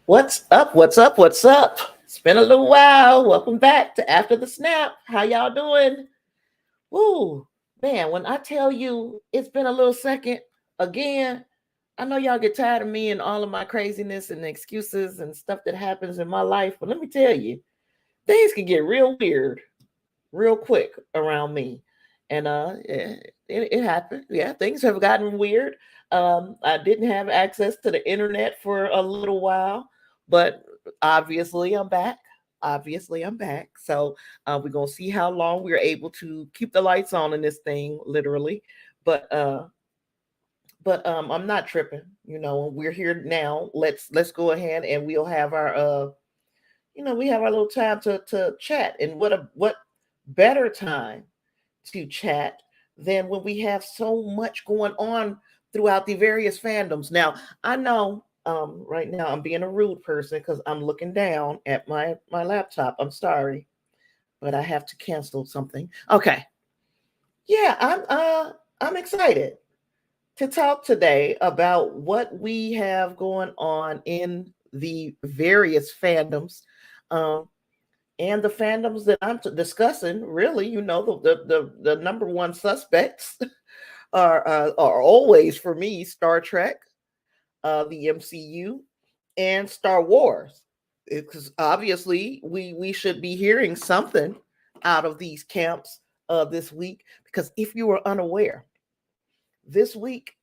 What's up? What's up? What's up? It's been a little while. Welcome back to After the Snap. How y'all doing? Woo, man, when I tell you it's been a little second again, I know y'all get tired of me and all of my craziness and excuses and stuff that happens in my life. But let me tell you, things can get real weird real quick around me. And it happened. Yeah, things have gotten weird. I didn't have access to the internet for a little while, but obviously I'm back. Obviously I'm back. So we're gonna see how long we're able to keep the lights on in this thing, literally. But I'm not tripping. We're here now. Let's go ahead and we'll have our we have our little time to chat. And what better time to chat than when we have so much going on throughout the various fandoms. Now, I know right now I'm being a rude person because I'm looking down at my laptop. I'm sorry, but I have to cancel something. Okay. Yeah, I'm excited to talk today about what we have going on in the various fandoms. Um, and the fandoms that I'm discussing, really, the number one suspects are always for me Star Trek, the MCU, and Star Wars. Because obviously we should be hearing something out of these camps this week. Because if you were unaware, this week,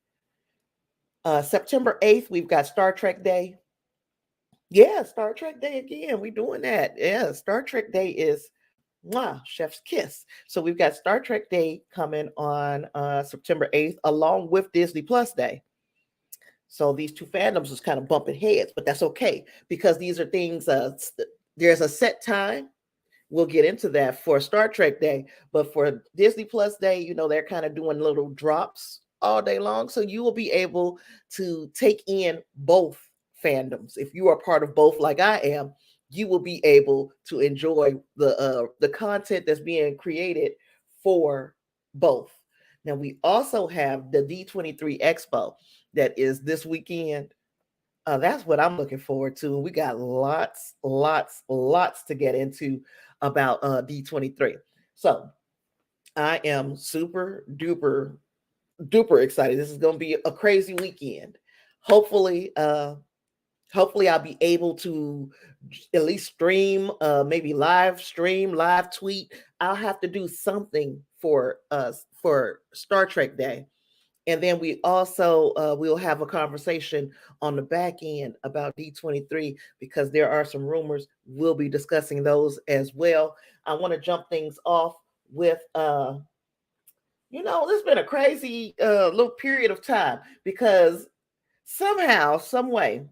September 8th, we've got Star Trek Day. Yeah, Star Trek Day again. We're doing that. Yeah, Star Trek Day is chef's kiss. So we've got Star Trek Day coming on September 8th, along with Disney Plus Day. So these two fandoms is kind of bumping heads, but that's okay because these are things. There's a set time. We'll get into that for Star Trek Day, but for Disney Plus Day, they're kind of doing little drops all day long, so you will be able to take in both fandoms. If you are part of both, like I am, you will be able to enjoy the content that's being created for both. Now we also have the D23 Expo that is this weekend. That's what I'm looking forward to. We got lots to get into about D23. So I am super duper excited. This is going to be a crazy weekend. Hopefully, I'll be able to at least stream, maybe live stream, live tweet. I'll have to do something for us for Star Trek Day. And then we also we'll have a conversation on the back end about D23 because there are some rumors. We'll be discussing those as well. I want to jump things off with this has been a crazy little period of time because somehow, some way,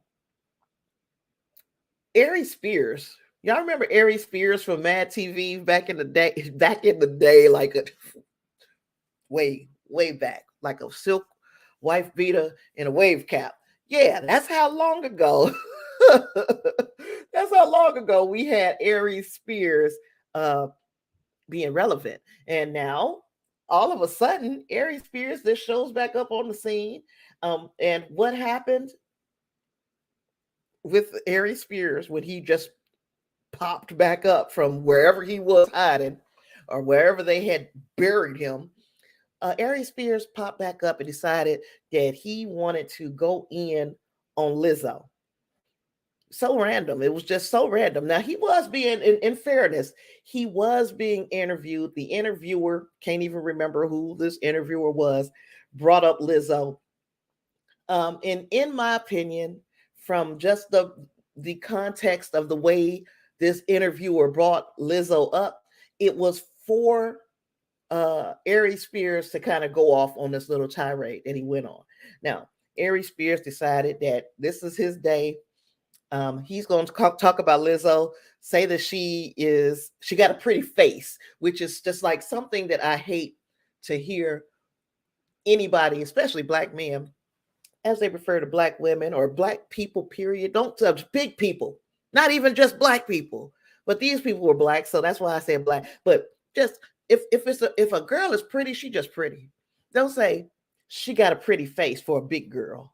Aries Spears. Y'all remember Aries Spears from Mad TV back in the day? Back in the day, like a way back, like a silk wife beater and a wave cap. Yeah, that's how long ago. That's how long ago we had Aries Spears being relevant, and now all of a sudden, Aries Spears this shows back up on the scene. And what happened with Aries Spears when he just popped back up from wherever he was hiding or wherever they had buried him? Aries Spears popped back up and decided that he wanted to go in on Lizzo. So random. It was just so random. Now, he was being, in fairness, he was being interviewed. The interviewer, can't even remember who this interviewer was, brought up Lizzo. And in my opinion, from just the context of the way this interviewer brought Lizzo up, it was for Aries Spears to kind of go off on this little tirade that he went on. Now, Aries Spears decided that this is his day. He's going to talk about Lizzo, say that she got a pretty face, which is just like something that I hate to hear anybody, especially black men, as they refer to black women or black people, period. Don't touch big people, not even just black people, but these people were black. So that's why I say black. But just if a girl is pretty, she just pretty. Don't say she got a pretty face for a big girl.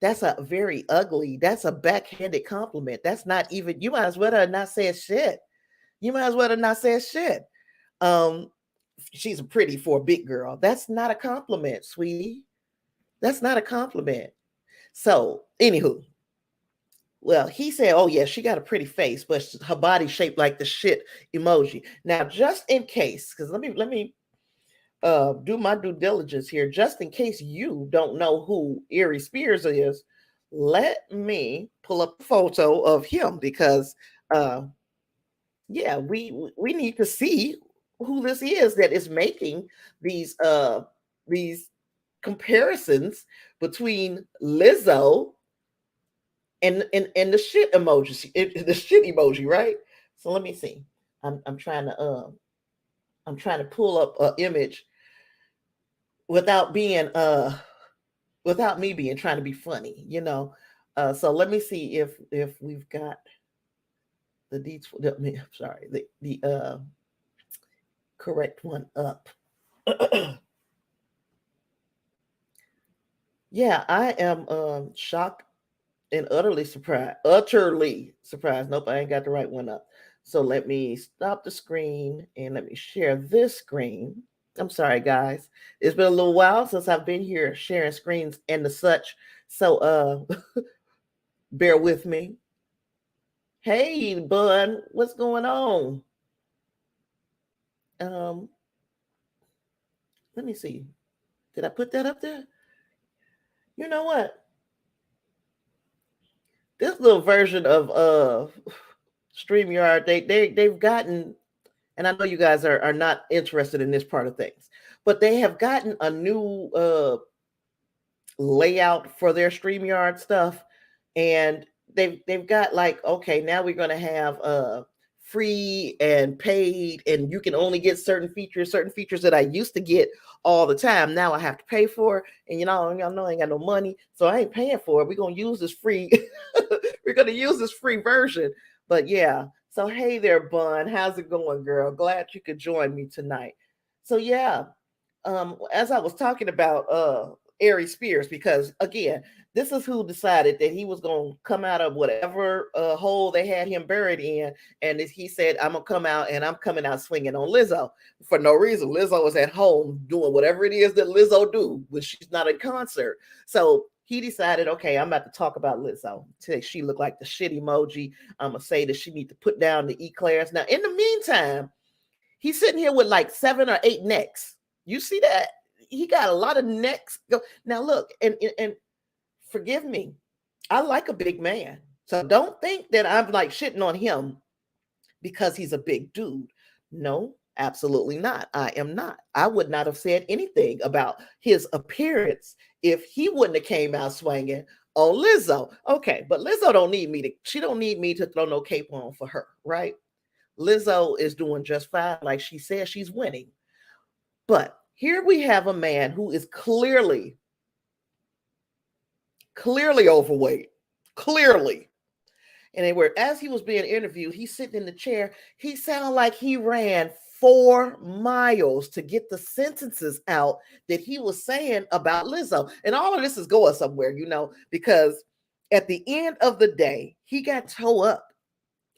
That's a very ugly, that's a backhanded compliment. That's not even, you might as well have not said shit. You might as well have not said shit. Um, she's pretty for a big girl. That's not a compliment, sweetie. That's not a compliment. So, anywho, well, he said, "Oh yeah, she got a pretty face, but her body shaped like the shit emoji." Now, just in case, because let me do my due diligence here, just in case you don't know who Aries Spears is. Let me pull up a photo of him because, uh, yeah, we need to see who this is that is making these comparisons between Lizzo and the shit emoji, the shit emoji, right? So let me see. I'm trying to pull up an image without being without me being trying to be funny, you know. So let me see if we've got the sorry, the correct one up. Yeah, I am shocked and utterly surprised. Utterly surprised. Nope, I ain't got the right one up. So let me stop the screen and let me share this screen. I'm sorry, guys. It's been a little while since I've been here sharing screens and the such. So bear with me. Hey, bud, what's going on? Um, let me see. Did I put that up there? You know what? This little version of StreamYard, they've gotten, and I know you guys are not interested in this part of things, but they have gotten a new layout for their StreamYard stuff, and they've got like, okay, now we're gonna have free and paid, and you can only get certain features that I used to get all the time. Now I have to pay for, and y'all know I ain't got no money, so I ain't paying for it. We're gonna use this free, we're gonna use this free version. But yeah, so hey there, Bun, how's it going, girl? Glad you could join me tonight. So yeah, as I was talking about Aries Spears, because again, this is who decided that he was going to come out of whatever hole they had him buried in, and he said, "I'm gonna come out, and I'm coming out swinging on Lizzo for no reason." Lizzo was at home doing whatever it is that Lizzo do when she's not in concert. So he decided, okay, I'm about to talk about Lizzo. Say she looked like the shit emoji. I'm gonna say that she need to put down the eclairs. Now, in the meantime, he's sitting here with like 7 or 8 necks. You see that? He got a lot of necks. Now look, and forgive me, I like a big man. So don't think that I'm like shitting on him because he's a big dude. No, absolutely not. I am not. I would not have said anything about his appearance if he wouldn't have came out swinging on Lizzo. Okay, but Lizzo don't need me to, she don't need me to throw no cape on for her, right? Lizzo is doing just fine. Like she said, she's winning. But here we have a man who is clearly overweight, clearly. And they were, as he was being interviewed, he's sitting in the chair. He sounded like he ran 4 miles to get the sentences out that he was saying about Lizzo. And all of this is going somewhere, because at the end of the day, he got toe up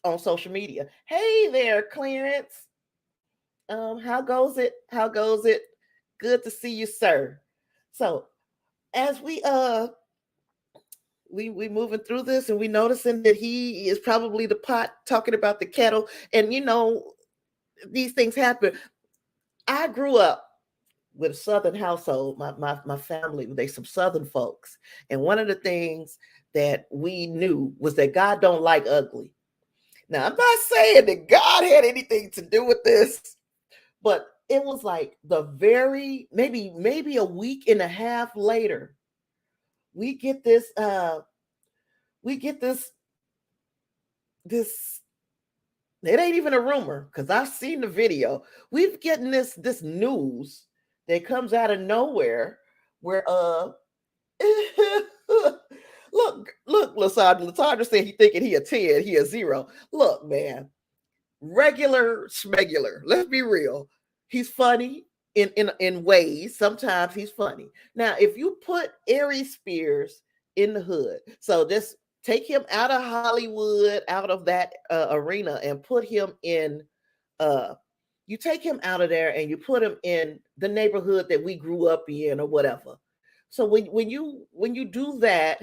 on social media. Hey there, Clarence. How goes it? How goes it? Good to see you, sir. So as we moving through this, and we noticing that he is probably the pot talking about the kettle, and these things happen. I grew up with a Southern household. My family, they some Southern folks, and one of the things that we knew was that God don't like ugly. Now, I'm not saying that God had anything to do with this, but it was like the very maybe a week and a half later, we get this this it ain't even a rumor because I've seen the video. We've getting this news that comes out of nowhere where look, Lasandra said he thinking he a 10, he a 0. Look, man, regular schmegular. Let's be real. He's funny in ways. Sometimes he's funny. Now, if you put Aries Spears in the hood. So just take him out of Hollywood, out of that arena, and put him in. You take him out of there and you put him in the neighborhood that we grew up in, or whatever. So when you do that,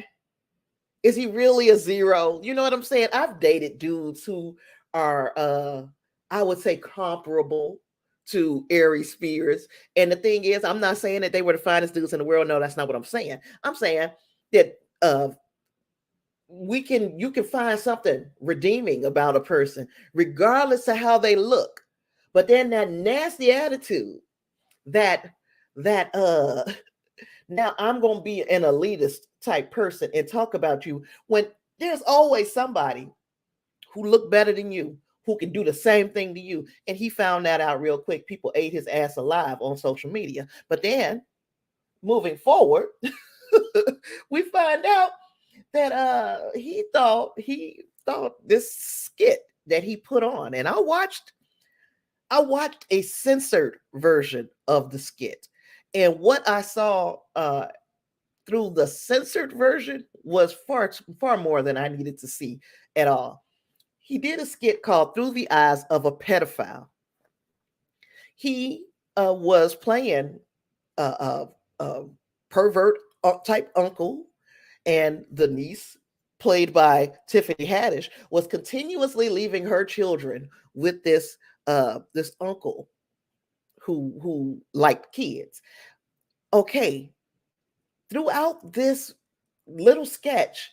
is he really a zero? You know what I'm saying? I've dated dudes who are I would say comparable to Aries Spears. And the thing is, I'm not saying that they were the finest dudes in the world. No, that's not what I'm saying. I'm saying that you can find something redeeming about a person, regardless of how they look. But then that nasty attitude, that that now I'm gonna be an elitist type person and talk about you, when there's always somebody who look better than you, who can do the same thing to you. And he found that out real quick. People ate his ass alive on social media. But then moving forward, we find out that he thought this skit that he put on, and I watched a censored version of the skit. And what I saw through the censored version was far more than I needed to see at all. He did a skit called Through the Eyes of a Pedophile. He was playing a pervert type uncle, and the niece, played by Tiffany Haddish, was continuously leaving her children with this uncle who liked kids. Okay, throughout this little sketch,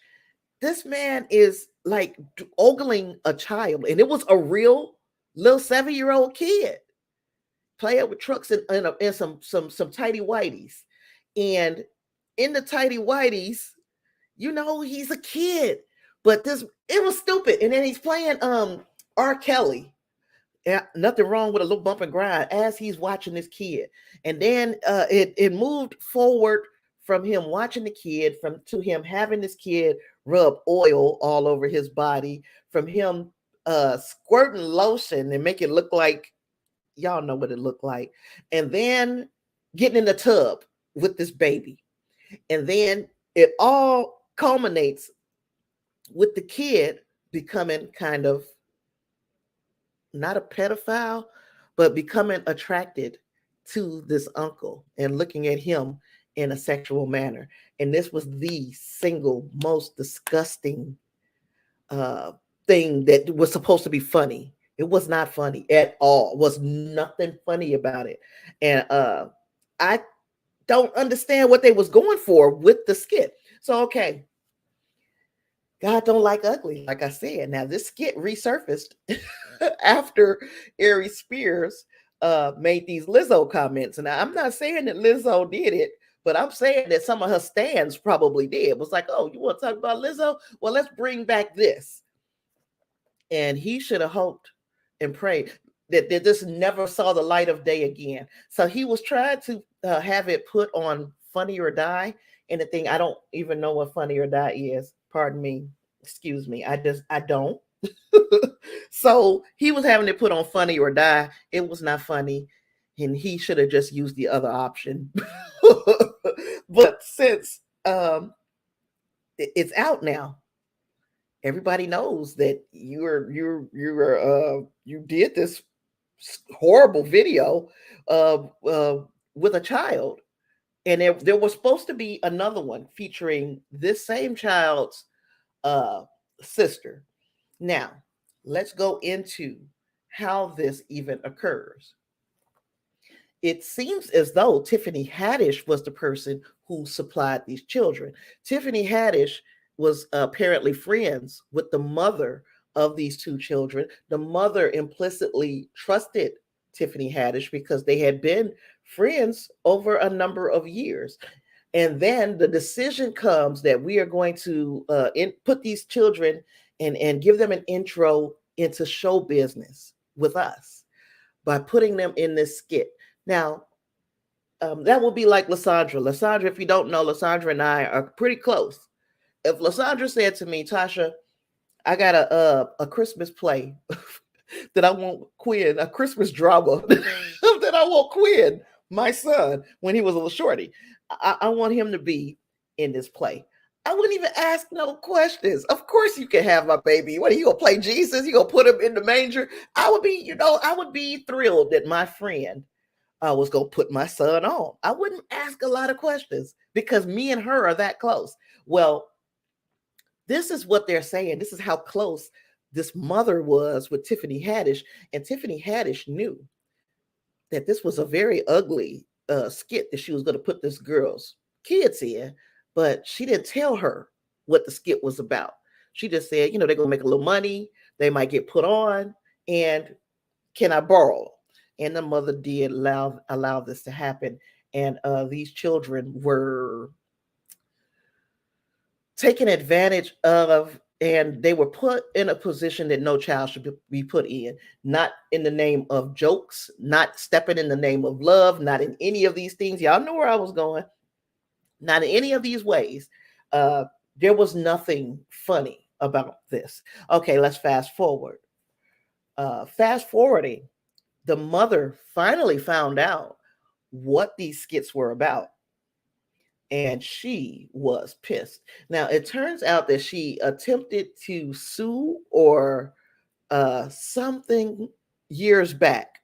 this man is like ogling a child, and it was a real little 7-year-old kid playing with trucks and some tidy whities. And in the tidy whities, he's a kid, but it was stupid. And then he's playing R. Kelly. Yeah, nothing wrong with a little bump and grind as he's watching this kid. And then it moved forward from him watching the kid, to him having this kid rub oil all over his body, from him squirting lotion and make it look like, y'all know what it looked like, and then getting in the tub with this baby. And then it all culminates with the kid becoming kind of not a pedophile, but becoming attracted to this uncle and looking at him in a sexual manner. And this was the single most disgusting thing that was supposed to be funny. It was not funny at all. It was nothing funny about it. And I don't understand what they was going for with the skit. So, okay, God don't like ugly, like I said. Now, this skit resurfaced after Aries Spears made these Lizzo comments. And I'm not saying that Lizzo did it, but I'm saying that some of her stands probably did. It was like, oh, you want to talk about Lizzo? Well, let's bring back this. And he should have hoped and prayed that this never saw the light of day again. So he was trying to have it put on Funny or Die. And the thing, I don't even know what Funny or Die is. Pardon me. Excuse me. I don't. So he was having it put on Funny or Die. It was not funny. And he should have just used the other option. But since it's out now, everybody knows that you did this horrible video with a child. And there was supposed to be another one featuring this same child's sister. Now, let's go into how this even occurs. It seems as though Tiffany Haddish was the person who supplied these children. Tiffany Haddish was apparently friends with the mother of these two children. The mother implicitly trusted Tiffany Haddish because they had been friends over a number of years. And then the decision comes that we are going to put these children and give them an intro into show business with us by putting them in this skit. Now, that will be like Lysandra. Lysandra, if you don't know, Lysandra and I are pretty close. If Lysandra said to me, Tasha, I got a Christmas play that I want Quinn, a Christmas drama that I want Quinn, my son, when he was a little shorty, I want him to be in this play. I wouldn't even ask no questions. Of course you can have my baby. What are you gonna play Jesus? You gonna put him in the manger? I would be, I would be thrilled that my friend was gonna put my son on. I wouldn't ask a lot of questions because me and her are that close. Well, this is what they're saying. This is how close this mother was with Tiffany Haddish, and Tiffany Haddish knew that this was a very ugly skit that she was going to put this girl's kids in, but she didn't tell her what the skit was about. She just said, they're going to make a little money. They might get put on, and can I borrow? And the mother did allow this to happen. And these children were taken advantage of, and they were put in a position that no child should be put in, not in the name of jokes, not stepping in the name of love, not in any of these things. Y'all know where I was going. Not in any of these ways. There was nothing funny about this. Okay, let's fast forward. Fast forwarding, the mother finally found out what these skits were about, and she was pissed. Now, it turns out that she attempted to sue or something years back.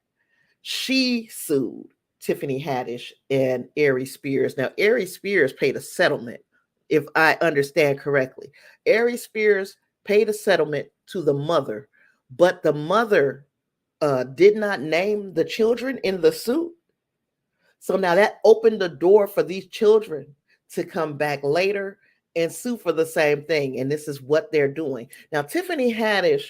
She sued Tiffany Haddish and Aries Spears. Now, Aries Spears paid a settlement, if I understand correctly. Aries Spears paid a settlement to the mother, but the mother did not name the children in the suit. So now that opened the door for these children to come back later and sue for the same thing. And this is what they're doing. Now, Tiffany Haddish,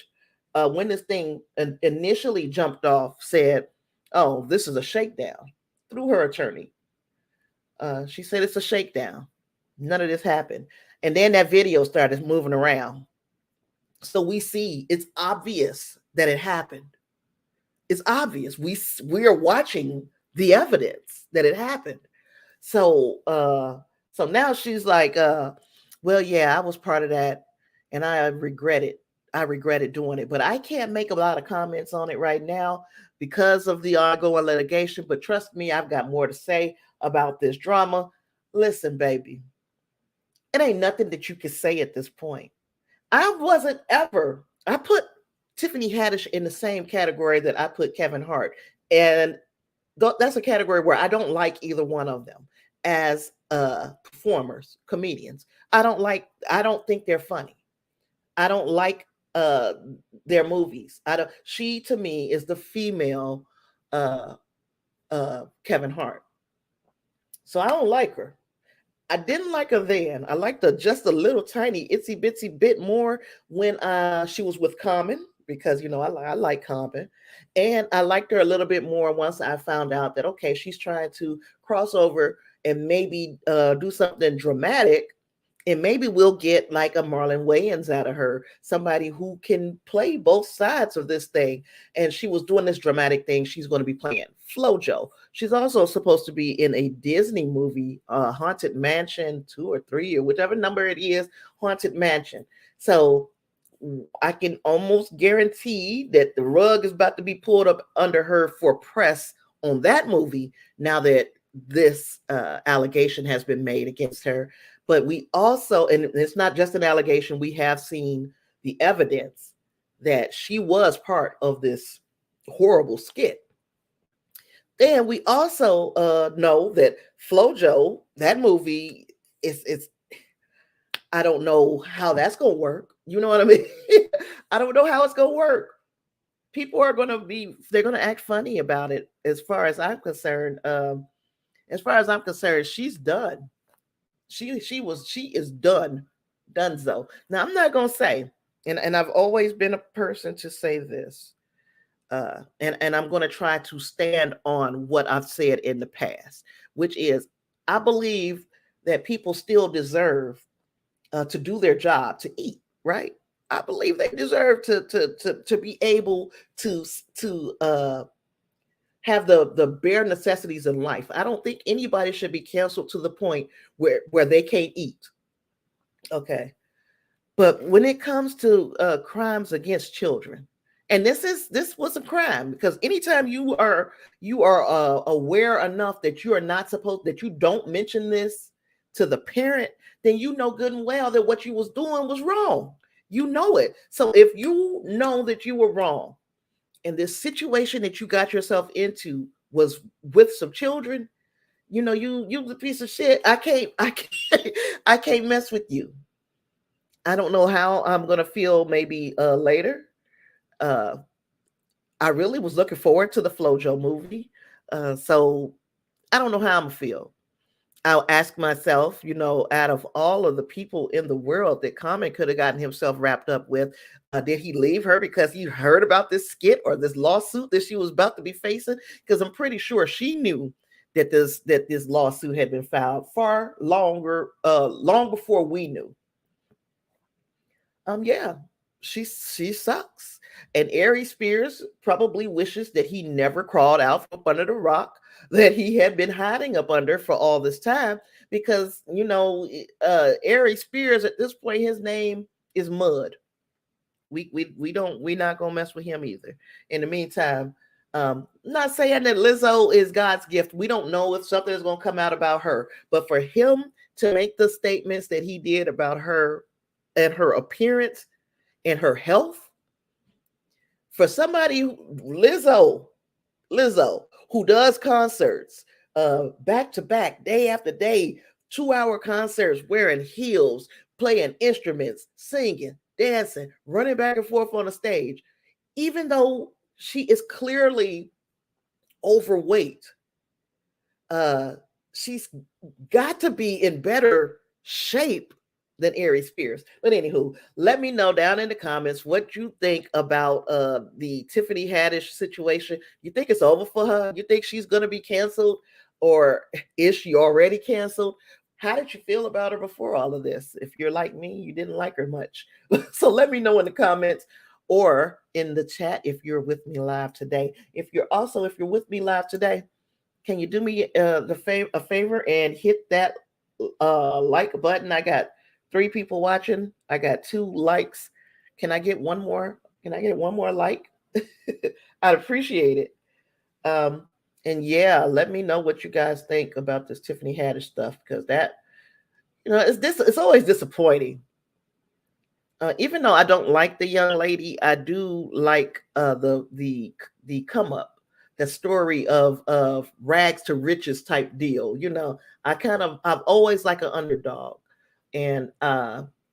when this thing initially jumped off, said, "Oh, this is a shakedown," through her attorney. She said it's a shakedown. None of this happened. And then that video started moving around. So we see it's obvious that it happened. It's obvious. We are watching the evidence that it happened. So so now she's like, well, yeah, I was part of that, and I regretted doing it. But I can't make a lot of comments on it right now because of the ongoing litigation. But trust me, I've got more to say about this drama. Listen, baby, it ain't nothing that you can say at this point. I put Tiffany Haddish in the same category that I put Kevin Hart. And that's a category where I don't like either one of them as performers, comedians. I don't think they're funny. I don't like their movies. She to me is the female Kevin Hart. So I don't like her. I didn't like her then. I liked her just a little tiny itsy bitsy bit more when she was with Common, because I like Common, and I liked her a little bit more once I found out that okay, she's trying to cross over and maybe do something dramatic, and maybe we'll get like a Marlon Wayans out of her, somebody who can play both sides of this thing. And she was doing this dramatic thing. She's going to be playing Flojo. She's also supposed to be in a Disney movie, Haunted Mansion 2 or 3 or whichever number it is, Haunted Mansion. So I can almost guarantee that the rug is about to be pulled up under her for press on that movie now that this allegation has been made against her. But we also, and it's not just an allegation, we have seen the evidence that she was part of this horrible skit. And we also know that Flojo, that movie, is I don't know how that's going to work. You know what I mean? I don't know how it's going to work. People are going to they're going to act funny about it. As far as I'm concerned, she's done. She is done. Donezo. Now I'm not gonna say, and I've always been a person to say this, and I'm gonna try to stand on what I've said in the past, which is I believe that people still deserve to do their job, to eat, right? I believe they deserve to be able to have the bare necessities in life. I don't think anybody should be canceled to the point where they can't eat. Okay. But when it comes to crimes against children, and this was a crime, because anytime you are aware enough that you are not supposed, that you don't mention this, to the parent, then you know good and well that what you was doing was wrong. You know it. So if you know that you were wrong and this situation that you got yourself into was with some children, you know, you a piece of shit. I can't mess with you. I don't know how I'm gonna feel maybe later. Uh I really was looking forward to the Flojo movie. So I don't know how I'm gonna feel. I'll ask myself, you know, out of all of the people in the world that Common could have gotten himself wrapped up with, did he leave her because he heard about this skit or this lawsuit that she was about to be facing? Because I'm pretty sure she knew that this lawsuit had been filed far longer, long before we knew. Yeah, she sucks. And Aries Spears probably wishes that he never crawled out from under the rock that he had been hiding up under for all this time, because you know, Aries Spears at this point, his name is Mud. We're not gonna mess with him either. In the meantime, not saying that Lizzo is God's gift. We don't know if something is gonna come out about her, but for him to make the statements that he did about her and her appearance and her health, for somebody Lizzo, who does concerts back to back, day after day, 2-hour concerts, wearing heels, playing instruments, singing, dancing, running back and forth on the stage, even though she is clearly overweight, uh, she's got to be in better shape than Aries Spears. But anywho, let me know down in the comments what you think about the Tiffany Haddish situation. You think it's over for her? You think she's going to be canceled, or is she already canceled? How did you feel about her before all of this? If you're like me, you didn't like her much. So let me know in the comments or in the chat if you're with me live today. If you're with me live today, can you do me a favor and hit that like button? I got 3 people watching. I got 2 likes. Can I get one more? Can I get one more like? I'd appreciate it. And yeah, let me know what you guys think about this Tiffany Haddish stuff, because that, you know, it's always disappointing. Even though I don't like the young lady, I do like the come up, the story of rags to riches type deal. You know, I've always like an underdog, and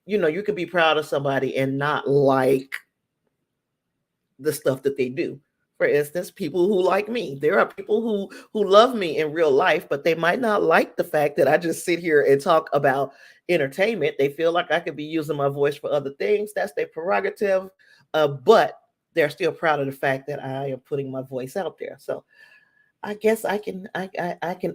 you know, you can be proud of somebody and not like the stuff that they do. For instance, people who like me. There are people who love me in real life, but they might not like the fact that I just sit here and talk about entertainment. They feel like I could be using my voice for other things. That's their prerogative. But they're still proud of the fact that I am putting my voice out there. So I guess I can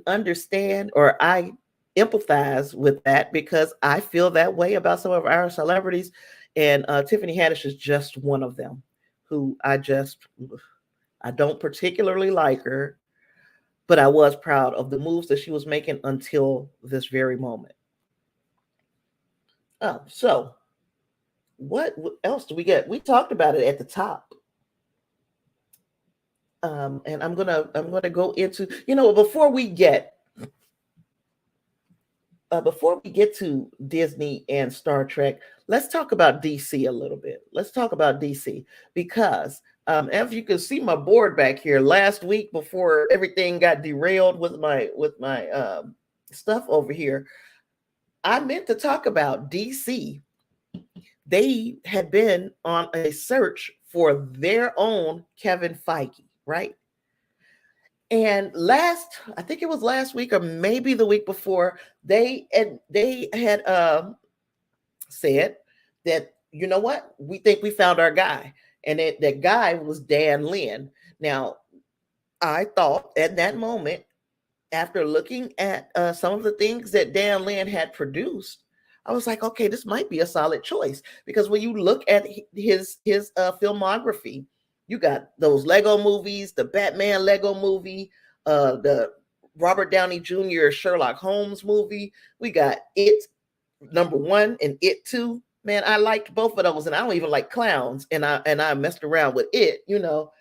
understand, or I empathize with that, because I feel that way about some of our celebrities, and Tiffany Haddish is just one of them who I don't particularly like her, but I was proud of the moves that she was making until this very moment. So what else do we get? We talked about it at the top. And I'm gonna go into, you know, before we get to Disney and Star Trek, let's talk about DC a little bit. Let's talk about DC, because as you can see my board back here, last week before everything got derailed with my stuff over here, I meant to talk about DC. They had been on a search for their own Kevin Feige, right? And I think it was last week or maybe the week before, they had said that, you know what, we think we found our guy, and that guy was Dan Lin. Now, I thought at that moment, after looking at some of the things that Dan Lin had produced, I was like, okay, this might be a solid choice, because when you look at his filmography, you got those Lego movies, the Batman Lego movie, the Robert Downey Jr. Sherlock Holmes movie. We got It #1 and It 2. Man, I liked both of those, and I don't even like clowns, and I messed around with It, you know.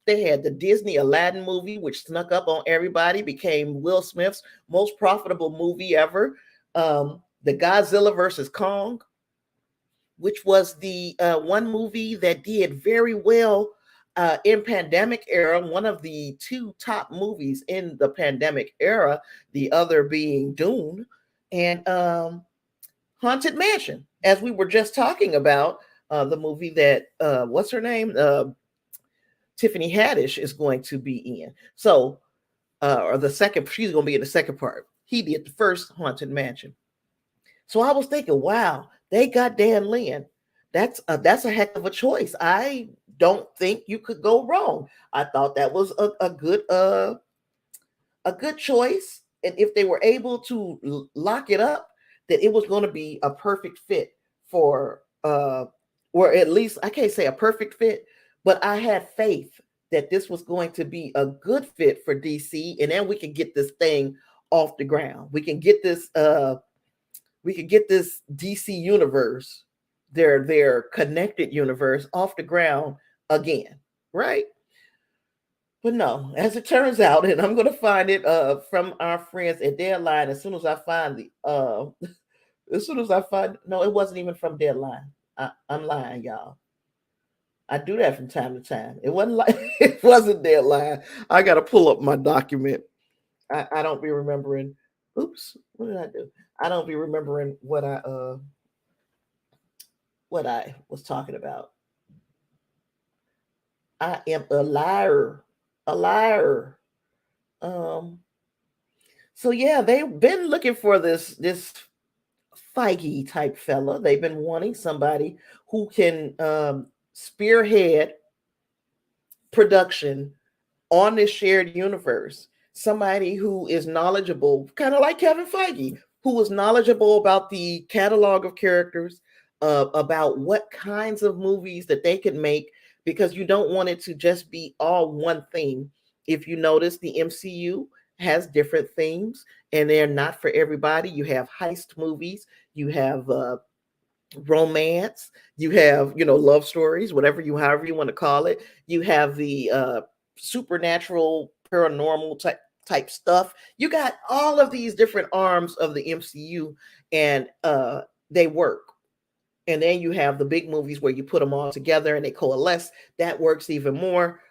They had the Disney Aladdin movie, which snuck up on everybody, became Will Smith's most profitable movie ever. The Godzilla versus Kong, which was the one movie that did very well in pandemic era, one of the two top movies in the pandemic era, the other being Dune, and Haunted Mansion, as we were just talking about, the movie that what's her name, Tiffany Haddish is going to be in. So, or the second, she's going to be in the second part. He did the first Haunted Mansion. So I was thinking, wow, they got Dan Lin. That's a heck of a choice. I don't think you could go wrong. I thought that was a good choice. And if they were able to lock it up, that it was going to be a perfect fit for, or at least I can't say a perfect fit, but I had faith that this was going to be a good fit for DC, and then we can get this thing off the ground. We can get this DC universe, their connected universe, off the ground again, right? But no, as it turns out, and I'm going to find it from our friends at Deadline as soon as I find no, it wasn't even from Deadline. I'm lying, y'all. I do that from time to time. It wasn't like it wasn't Deadline. I got to pull up my document. I don't be remembering. Oops, what did I do? I don't be remembering what I was talking about. I am a liar. A liar. So yeah, they've been looking for this Feige type fella. They've been wanting somebody who can spearhead production on this shared universe. Somebody who is knowledgeable, kind of like Kevin Feige, who is knowledgeable about the catalog of characters, about what kinds of movies that they could make, because you don't want it to just be all one thing. If you notice, the MCU has different themes, and they're not for everybody. You have heist movies, you have romance, you have love stories, however you want to call it. You have the supernatural, paranormal type stuff. You got all of these different arms of the MCU, and they work. And then you have the big movies where you put them all together and they coalesce. That works even more.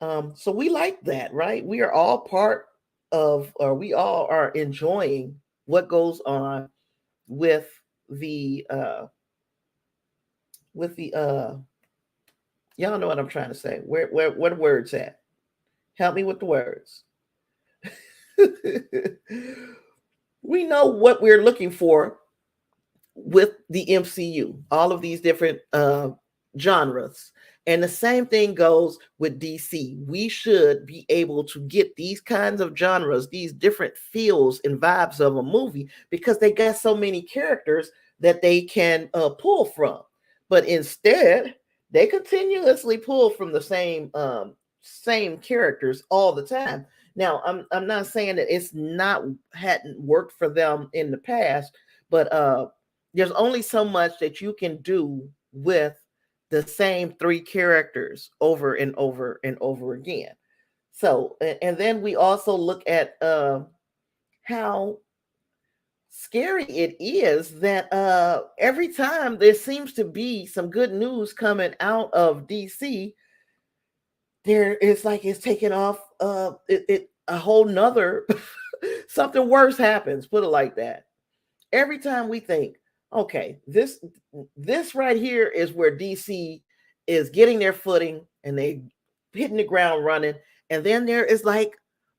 So we like that, right? We are all part of, or we all are enjoying what goes on with the y'all know what I'm trying to say. Where the words at? Help me with the words. We know what we're looking for with the MCU, all of these different genres. And the same thing goes with DC. We should be able to get these kinds of genres, these different feels and vibes of a movie, because they got so many characters that they can pull from. But instead, they continuously pull from the same characters all the time. Now, I'm not saying that it's hadn't worked for them in the past, but there's only so much that you can do with the same three characters over and over and over again. So, and then we also look at how scary it is that every time there seems to be some good news coming out of DC, it's taking off a whole nother something worse happens, put it like that. Every time we think, okay, this right here is where DC is getting their footing and they hitting the ground running, and then there is like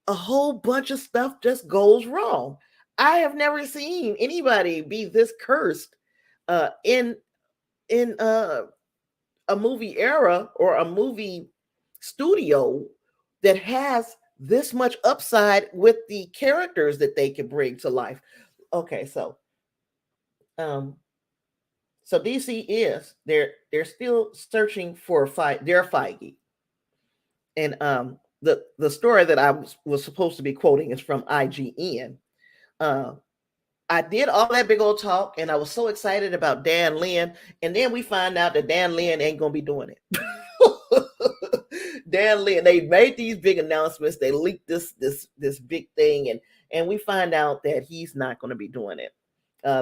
a whole bunch of stuff just goes wrong. I have never seen anybody be this cursed in a movie era or a movie studio that has this much upside with the characters that they can bring to life. Okay, so DC is they're still searching for their Feige. And the story that I was supposed to be quoting is from IGN. I did all that big old talk, and I was so excited about Dan Lin, and then we find out that Dan Lin ain't gonna be doing it. Dan Lee, and they made these big announcements. They leaked this big thing, and we find out that he's not going to be doing it.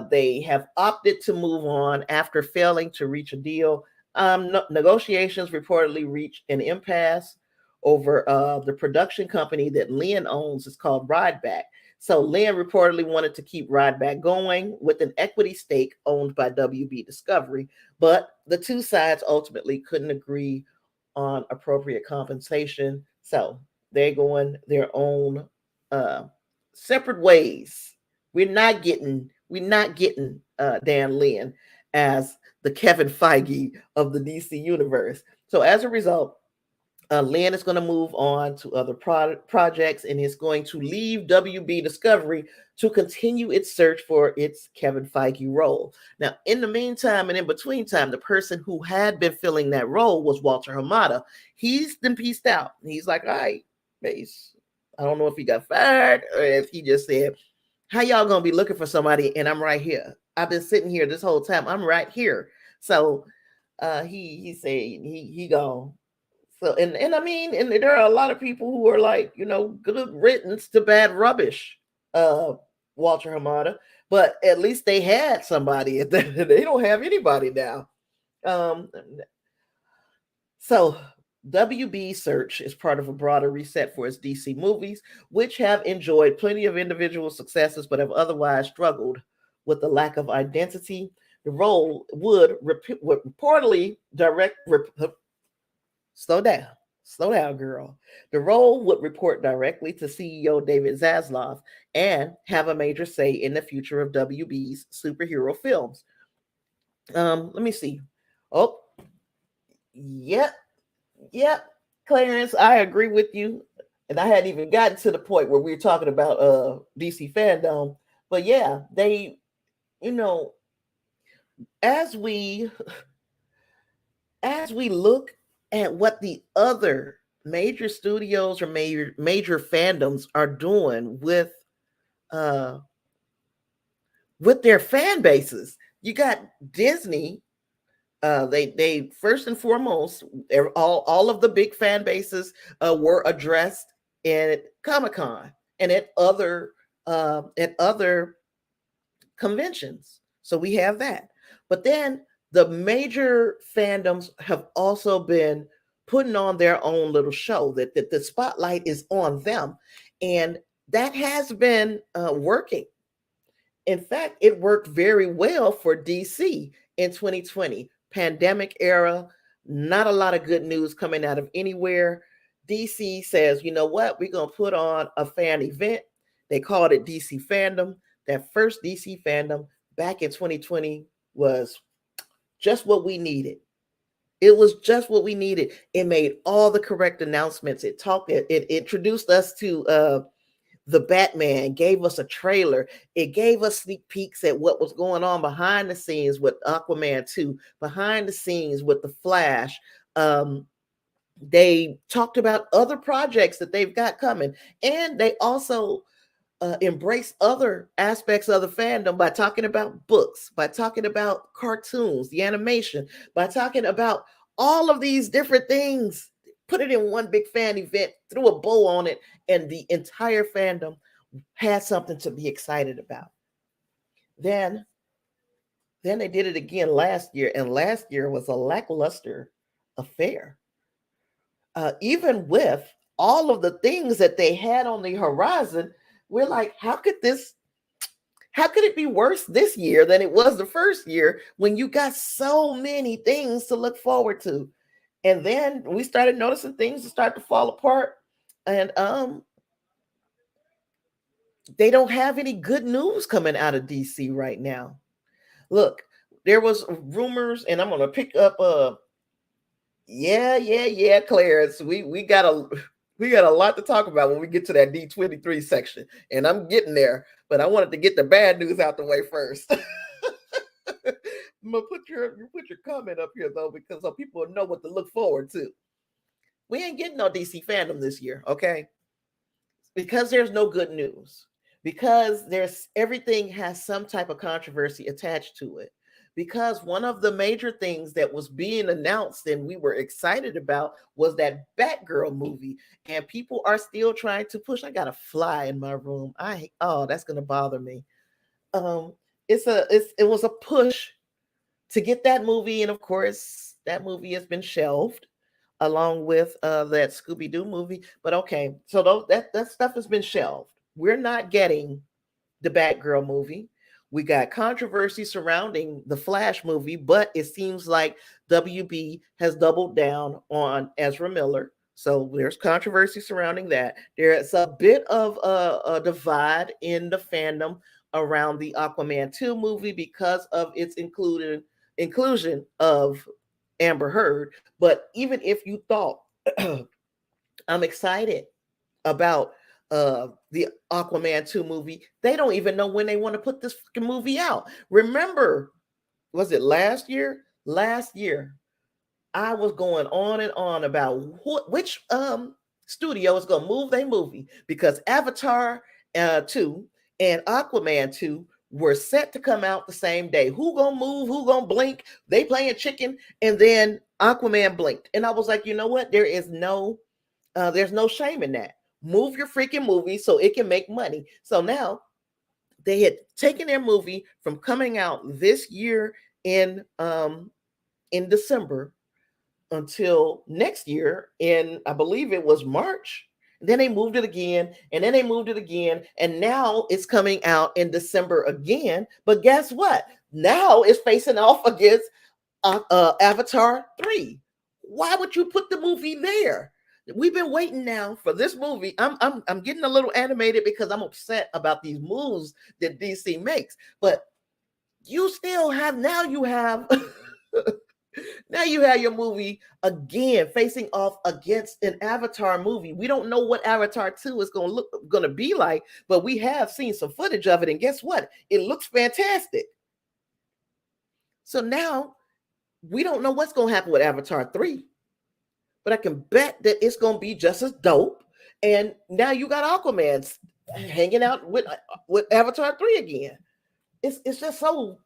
They have opted to move on after failing to reach a deal. Negotiations reportedly reached an impasse over the production company that Lynn owns. Is called Rideback. So Lynn reportedly wanted to keep Rideback going with an equity stake owned by WB Discovery, but the two sides ultimately couldn't agree on appropriate compensation. So they're going their own separate ways. We're not getting Dan Lin as the Kevin Feige of the DC universe. So as a result, Lynn is going to move on to other projects and is going to leave WB Discovery to continue its search for its Kevin Feige role. Now, in the meantime and in between time, the person who had been filling that role was Walter Hamada. He's been pieced out. He's like, all right, base. I don't know if he got fired or if he just said, how y'all going to be looking for somebody and I'm right here. I've been sitting here this whole time. I'm right here. So he said he gone. So and I mean, and there are a lot of people who are like, good riddance to bad rubbish, Walter Hamada. But at least they had somebody. They don't have anybody now. So WB Search is part of a broader reset for its DC movies, which have enjoyed plenty of individual successes, but have otherwise struggled with the lack of identity. The role would reportedly direct. Slow down, girl. The role would report directly to CEO David Zaslav and have a major say in the future of WB's superhero films. Let me see. Oh, yep, Clarence, I agree with you. And I hadn't even gotten to the point where we were talking about DC Fandome. But yeah, they, as we look at what the other major studios or major fandoms are doing with their fan bases. You got Disney. They first and foremost, all of the big fan bases were addressed at Comic-Con and at other conventions. So we have that. But then the major fandoms have also been putting on their own little show that the spotlight is on them. And that has been working. In fact, it worked very well for DC in 2020. Pandemic era, not a lot of good news coming out of anywhere. DC says, you know what? We're going to put on a fan event. They called it DC Fandome. That first DC Fandome back in 2020 was just what we needed. It was just what we needed. It made all the correct announcements. It introduced us to the Batman, gave us a trailer. It gave us sneak peeks at what was going on behind the scenes with Aquaman 2, behind the scenes with The Flash. They talked about other projects that they've got coming. And they also embrace other aspects of the fandom by talking about books, by talking about cartoons, the animation, by talking about all of these different things, put it in one big fan event, threw a bow on it, and the entire fandom had something to be excited about. Then they did it again last year, and last year was a lackluster affair. Even with all of the things that they had on the horizon, we're like, how could it be worse this year than it was the first year when you got so many things to look forward to? And then we started noticing things start to fall apart. And they don't have any good news coming out of DC right now. Look, there was rumors, and I'm gonna pick up Clarence. We got a lot to talk about when we get to that D23 section, and I'm getting there, but I wanted to get the bad news out the way first. I'm gonna put your comment up here though, because so people know what to look forward to. We ain't getting no DC Fandome this year, okay? Because there's no good news. Because everything has some type of controversy attached to it. because one of the major things that was being announced and we were excited about was that Batgirl movie. And people are still trying to push. I got a fly in my room. That's gonna bother me. Um, it was a push to get that movie, and of course, that movie has been shelved along with that Scooby Doo movie. But okay, so that stuff has been shelved. We're not getting the Batgirl movie. We got controversy surrounding the Flash movie, but it seems like WB has doubled down on Ezra Miller. So there's controversy surrounding that. There's a bit of a divide in the fandom around the Aquaman 2 movie because of its inclusion of Amber Heard. But even if you thought I'm excited about the Aquaman 2 movie, they don't even know when they want to put this fucking movie out. Remember, was it last year? Last year, I was going on and on about which studio is going to move their movie because Avatar 2 and Aquaman 2 were set to come out the same day. Who gonna move? Who gonna blink? They playing chicken, and then Aquaman blinked. And I was like, you know what? There's no shame in that. Move your freaking movie so it can make money. So now they had taken their movie from coming out this year in December until next year in, I believe it was March. Then they moved it again, and then they moved it again, and now it's coming out in December again. But guess what? Now it's facing off against Avatar 3. Why would you put the movie there? We've been waiting now for this movie. I'm getting a little animated because I'm upset about these moves that DC makes. But you still have now you have now you have your movie again facing off against an Avatar movie. We don't know what Avatar 2 is going to be like, but we have seen some footage of it, and guess what? It looks fantastic. So now we don't know what's going to happen with Avatar 3, but I can bet that it's going to be just as dope. And now you got Aquaman hanging out with Avatar 3 again. It's just so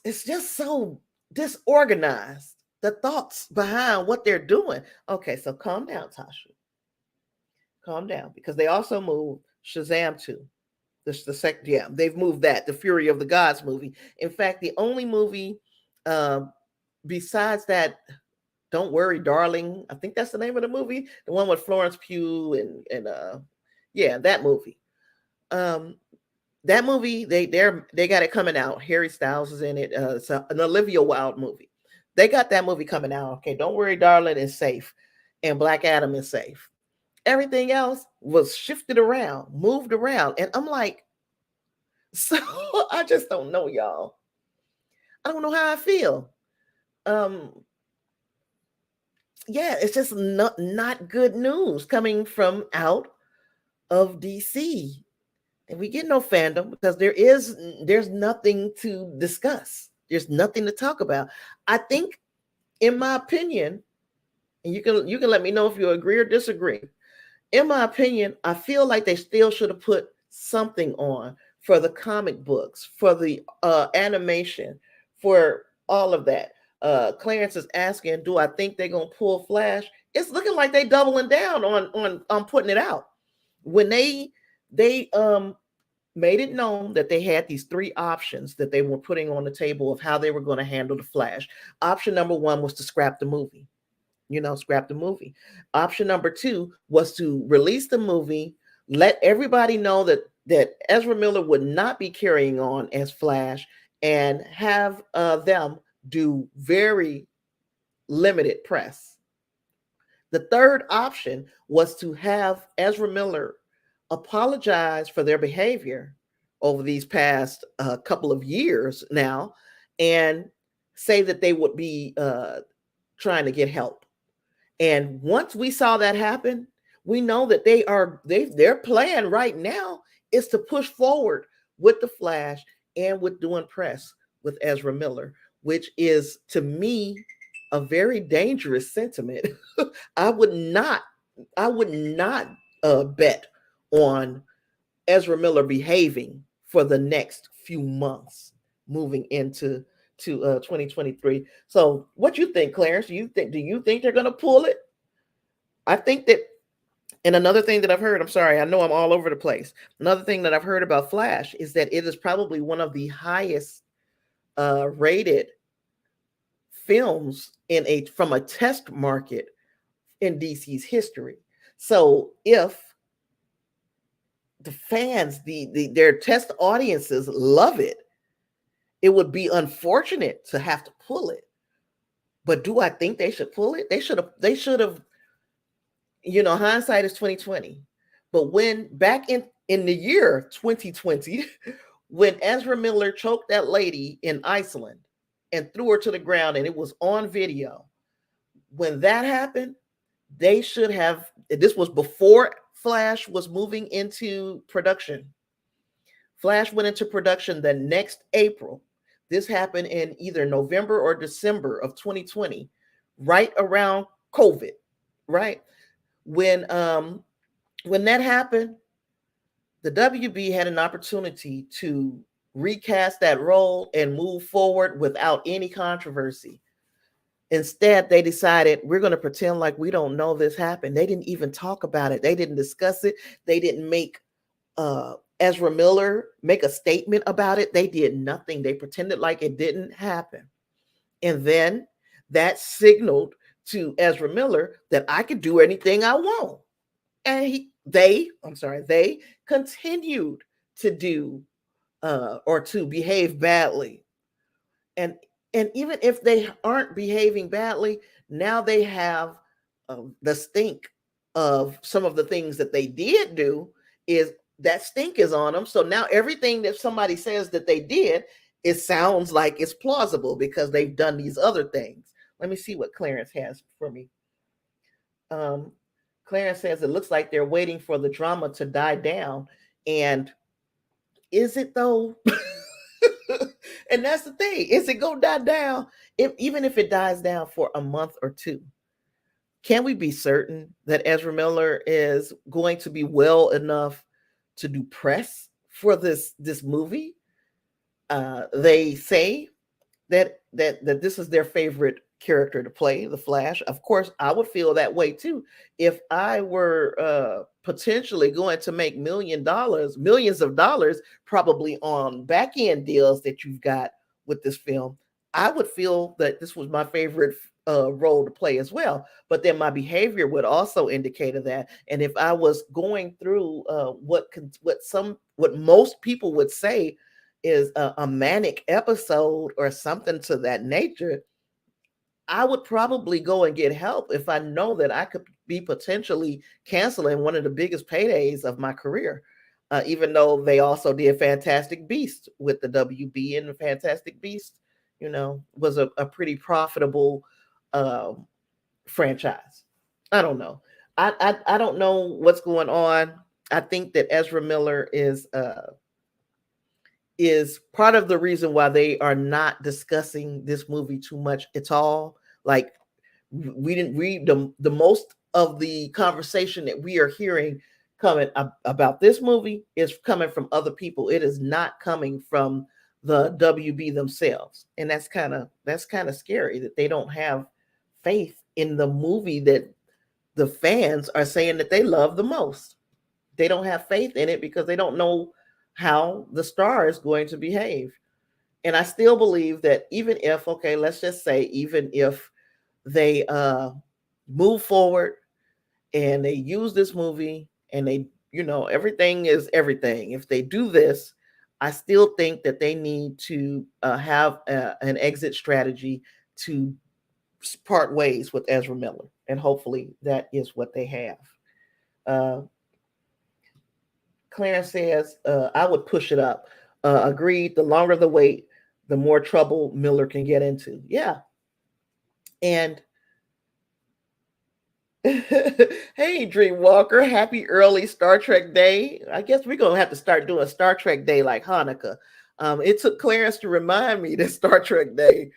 it's just so disorganized, the thoughts behind what they're doing. Okay, so calm down, Tasha. Calm down, because they also moved Shazam 2. The second, yeah, they've moved that, the Fury of the Gods movie. In fact, the only movie besides that, Don't Worry, Darling, I think that's the name of the movie, the one with Florence Pugh and yeah, that movie. That movie, they got it coming out. Harry Styles is in it. It's an Olivia Wilde movie. They got that movie coming out. Okay, Don't Worry, Darling is safe, and Black Adam is safe. Everything else was shifted around, moved around, and I'm like, so I just don't know, y'all. I don't know how I feel. Yeah, it's just not good news coming from out of DC. And we get no fandom because there's nothing to discuss. There's nothing to talk about. I think, in my opinion, and you can let me know if you agree or disagree. In my opinion, I feel like they still should have put something on for the comic books, for the animation, for all of that. Clarence is asking, do I think they're gonna pull Flash? It's looking like they doubling down on putting it out. When they made it known that they had these three options that they were putting on the table of how they were going to handle the Flash. Option number one was to scrap the movie. Scrap the movie. Option number two was to release the movie, let everybody know that Ezra Miller would not be carrying on as Flash, and have them do very limited press. The third option was to have Ezra Miller apologize for their behavior over these past couple of years now, and say that they would be trying to get help. And once we saw that happen, we know that their plan right now is to push forward with the Flash and with doing press with Ezra Miller, which is, to me, a very dangerous sentiment. I would not bet on Ezra Miller behaving for the next few months moving into 2023. So what you think, Clarence? Do you think they're going to pull it? I think that, and another thing that I've heard, I'm sorry, I know I'm all over the place. Another thing that I've heard about Flash is that it is probably one of the highest rated films from a test market in DC's history. So if the fans, their test audiences love it, it would be unfortunate to have to pull it. But do I think they should pull it? They should have, hindsight is 2020. But when back in the year 2020, when Ezra Miller choked that lady in Iceland and threw her to the ground, and it was on video, when that happened, they should have, this was before Flash was moving into production. Flash went into production the next April. This happened in either November or December of 2020, right around COVID, right? When that happened, the WB had an opportunity to recast that role and move forward without any controversy. Instead, they decided, we're going to pretend like we don't know this happened. They didn't even talk about it. They didn't discuss it. They didn't make Ezra Miller make a statement about it. They did nothing. They pretended like it didn't happen. And then that signaled to Ezra Miller that I could do anything I want. And they continued to do or to behave badly. And even if they aren't behaving badly, now they have the stink of some of the things that they did do, is that stink is on them. So now everything that somebody says that they did, it sounds like it's plausible because they've done these other things. Let me see what Clarence has for me. Clarence says it looks like they're waiting for the drama to die down. And is it though? And that's the thing. Is it going to die down? Even if it dies down for a month or two, can we be certain that Ezra Miller is going to be well enough to do press for this movie? They say that this is their favorite character to play, the Flash. Of course, I would feel that way too. If I were potentially going to make millions of dollars, probably on back end deals that you've got with this film, I would feel that this was my favorite role to play as well. But then my behavior would also indicate that. And if I was going through what most people would say is a manic episode or something to that nature, I would probably go and get help if I know that I could be potentially canceling one of the biggest paydays of my career. Even though they also did Fantastic Beast with the WB, and Fantastic Beast, was a pretty profitable franchise. I don't know. I don't know what's going on. I think that Ezra Miller is part of the reason why they are not discussing this movie too much at all. Like, we didn't read the most of the conversation that we are hearing coming about this movie is coming from other people. It is not coming from the WB themselves. And that's kind of scary that they don't have faith in the movie that the fans are saying that they love the most. They don't have faith in it because they don't know how the star is going to behave. And I still believe that even if, let's just say, even if they move forward and they use this movie and they, everything is everything. If they do this, I still think that they need to have an exit strategy to part ways with Ezra Miller. And hopefully that is what they have. Clarence says, I would push it up. Agreed. The longer the wait, the more trouble Miller can get into. Yeah. And hey, Dreamwalker, happy early Star Trek Day. I guess we're going to have to start doing Star Trek Day like Hanukkah. It took Clarence to remind me that Star Trek Day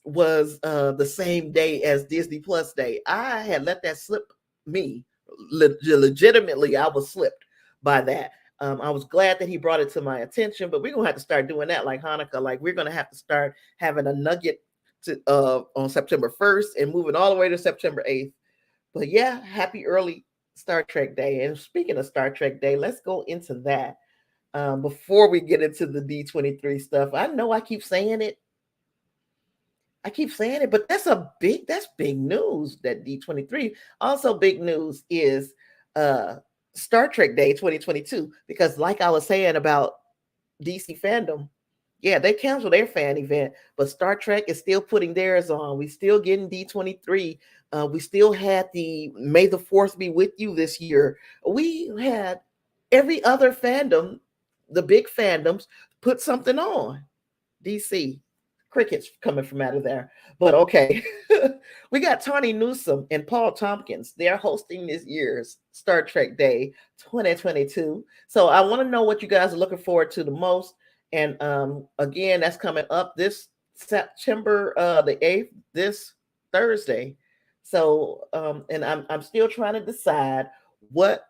was the same day as Disney Plus Day. I had let that slip me. Legitimately, I was slipped by that. I was glad that he brought it to my attention, but we're gonna have to start doing that like Hanukkah. Like we're gonna have to start having a nugget on September 1st and moving all the way to September 8th. But yeah, happy early Star Trek Day. And speaking of Star Trek Day, let's go into that. Before we get into the D23 stuff, I know I keep saying it. But that's big news that D23. Also, big news is Star Trek Day 2022. Because like I was saying about DC Fandome, yeah, they canceled their fan event, but Star Trek is still putting theirs on. We still getting D23. We still had the May the Fourth be with you this year. We had every other fandom, the big fandoms, put something on. DC crickets coming from out of there, but okay. We got Tawny Newsome and Paul Tompkins. They're hosting this year's Star Trek Day 2022. So I want to know what you guys are looking forward to the most. And again, that's coming up this September the 8th, this Thursday. So and I'm still trying to decide what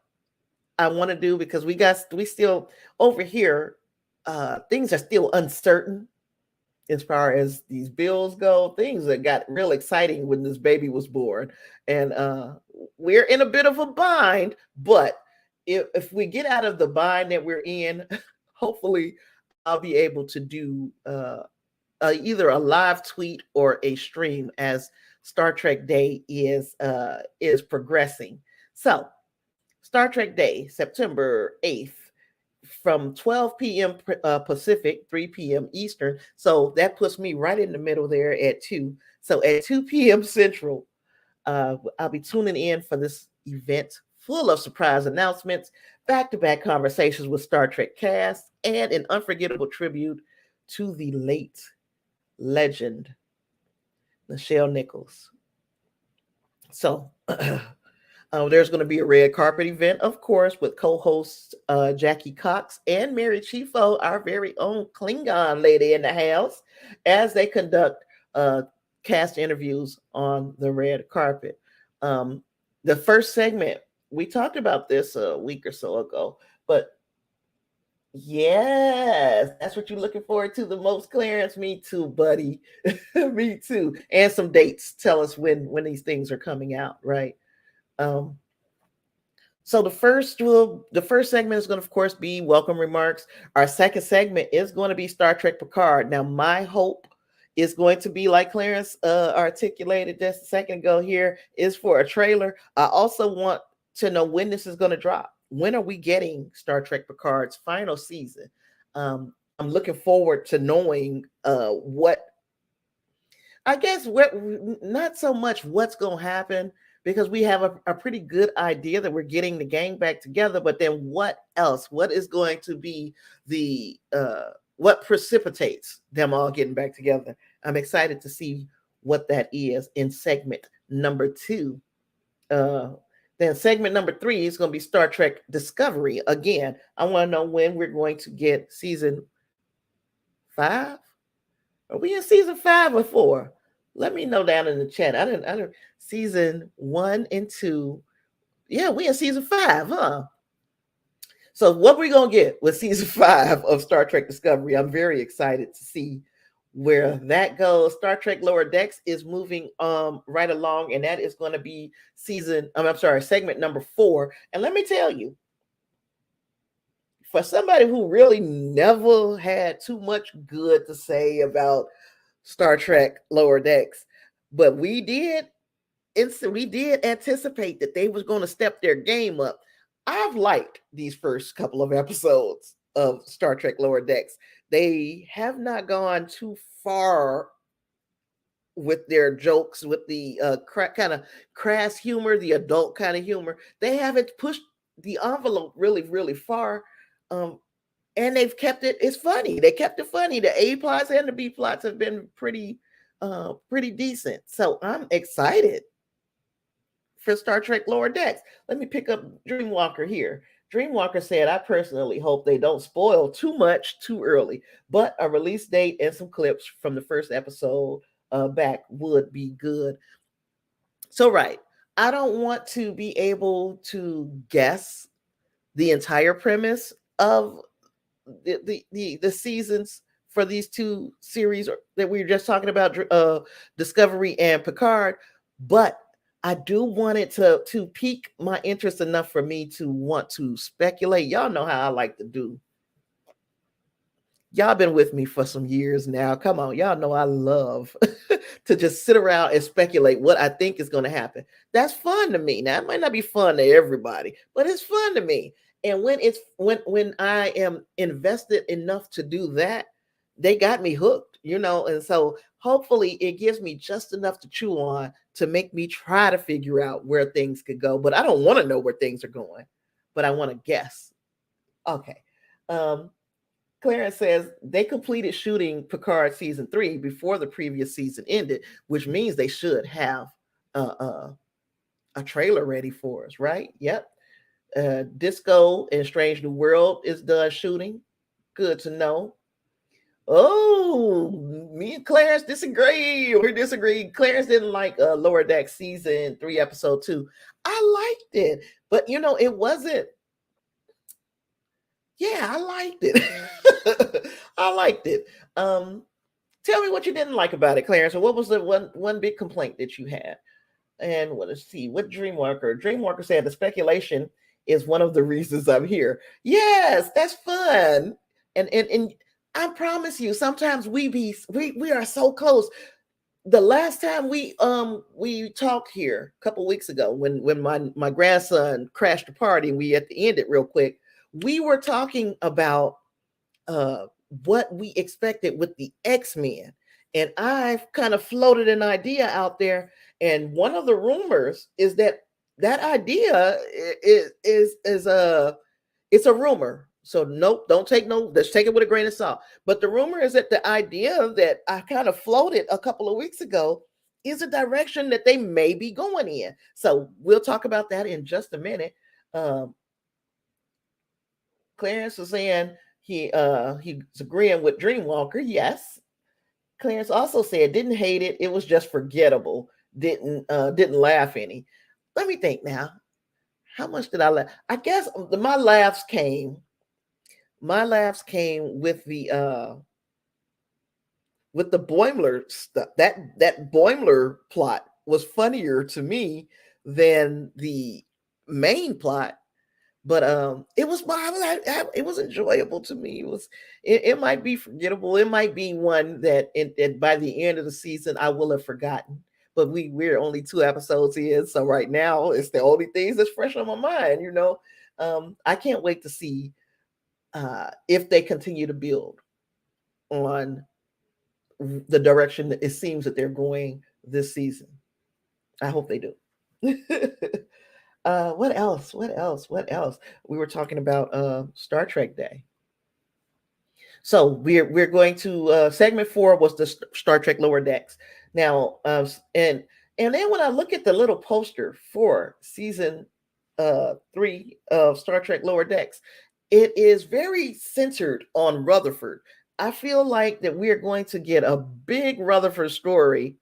I want to do, because we still over here, things are still uncertain as far as these bills go. Things that got real exciting when this baby was born, and we're in a bit of a bind. But if we get out of the bind that we're in, hopefully I'll be able to do either a live tweet or a stream as Star Trek Day is progressing. So Star Trek Day, September 8th, from 12 p.m. Pacific, 3 p.m. Eastern. So that puts me right in the middle there at 2. So at 2 p.m. Central, I'll be tuning in for this event full of surprise announcements, back-to-back conversations with Star Trek cast, and an unforgettable tribute to the late legend, Nichelle Nichols. So there's going to be a red carpet event, of course, with co-hosts Jackie Cox and Mary Chieffo, our very own Klingon lady in the house, as they conduct cast interviews on the red carpet. The first segment, we talked about this a week or so ago, but yes, that's what you're looking forward to the most, Clarence. Me too, buddy. Me too. And some dates. Tell us when these things are coming out, right? Um, so the first segment is going to, of course, be welcome remarks. Our second segment is going to be Star Trek Picard. Now, my hope is going to be, like Clarence articulated just a second ago here, is for a trailer. I also want to know when this is going to drop. When are we getting Star Trek Picard's final season? I'm looking forward to knowing what, I guess, not so much what's going to happen, because we have a pretty good idea that we're getting the gang back together. But then what else? What is going to be the what precipitates them all getting back together? I'm excited to see what that is in segment number 2. Then segment number 3 is going to be Star Trek Discovery. Again, I want to know when we're going to get season 5. Are we in season 5 or 4? Let me know down in the chat. I don't season 1 and 2. Yeah, we in season 5, huh? So what we gonna get with season 5 of Star Trek Discovery? I'm very excited to see where that goes. Star Trek Lower Decks is moving right along, and that is going to be segment number 4. And let me tell you, for somebody who really never had too much good to say about Star Trek Lower Decks, but we did anticipate that they was going to step their game up. I've liked these first couple of episodes of Star Trek Lower Decks. They have not gone too far with their jokes, with the kind of crass humor, the adult kind of humor. They haven't pushed the envelope really, really far. And they've kept it, it's funny. They kept it funny. The A plots and the B plots have been pretty decent. So I'm excited for Star Trek Lower Decks. Let me pick up Dreamwalker here. Dreamwalker said, I personally hope they don't spoil too much too early, but a release date and some clips from the first episode back would be good. So, right, I don't want to be able to guess the entire premise of the seasons for these two series that we were just talking about, Discovery and Picard, but I do want it to pique my interest enough for me to want to speculate. Y'all know how I like to do. Y'all been with me for some years now. Come on, y'all know I love to just sit around and speculate what I think is going to happen. That's fun to me. Now, it might not be fun to everybody, but it's fun to me. And when I am invested enough to do that, they got me hooked, and so hopefully it gives me just enough to chew on to make me try to figure out where things could go. But I don't want to know where things are going, but I want to guess. Okay. Clarence says they completed shooting Picard season 3 before the previous season ended, which means they should have a trailer ready for us, right? Yep. Disco and Strange New World is done shooting. Good to know. Oh, me and Clarence disagree. We disagree. Clarence didn't like Lower Deck season 3, episode 2. I liked it, but it wasn't. Yeah, I liked it. I liked it. Tell me what you didn't like about it, Clarence. Or what was the one big complaint that you had? And let's see, what Dreamwalker? Dreamwalker said the speculation is one of the reasons I'm here. Yes, that's fun. And I promise you, sometimes we are so close. The last time we talked here a couple weeks ago, when my grandson crashed the party, and we had to end it real quick. We were talking about what we expected with the X-Men, and I've kind of floated an idea out there. And one of the rumors is that idea is it's a rumor. So nope, let's take it with a grain of salt. But the rumor is that the idea that I kind of floated a couple of weeks ago is a direction that they may be going in. So we'll talk about that in just a minute. Clarence was saying he's agreeing with Dreamwalker. Yes. Clarence also said didn't hate it. It was just forgettable. Didn't laugh any. Let me think now. How much did I laugh? I guess my laughs came with the Boimler stuff. That Boimler plot was funnier to me than the main plot. But it was enjoyable to me. It might be forgettable. It might be one that by the end of the season I will have forgotten. But we're only 2 episodes in, so right now it's the only things that's fresh on my mind. I can't wait to see if they continue to build on the direction that it seems that they're going this season. I hope they do. What else? We were talking about Star Trek Day. So we're going to segment 4 was the Star Trek Lower Decks. Now, and then when I look at the little poster for season 3 of Star Trek Lower Decks, it is very centered on Rutherford. I feel like that we are going to get a big Rutherford story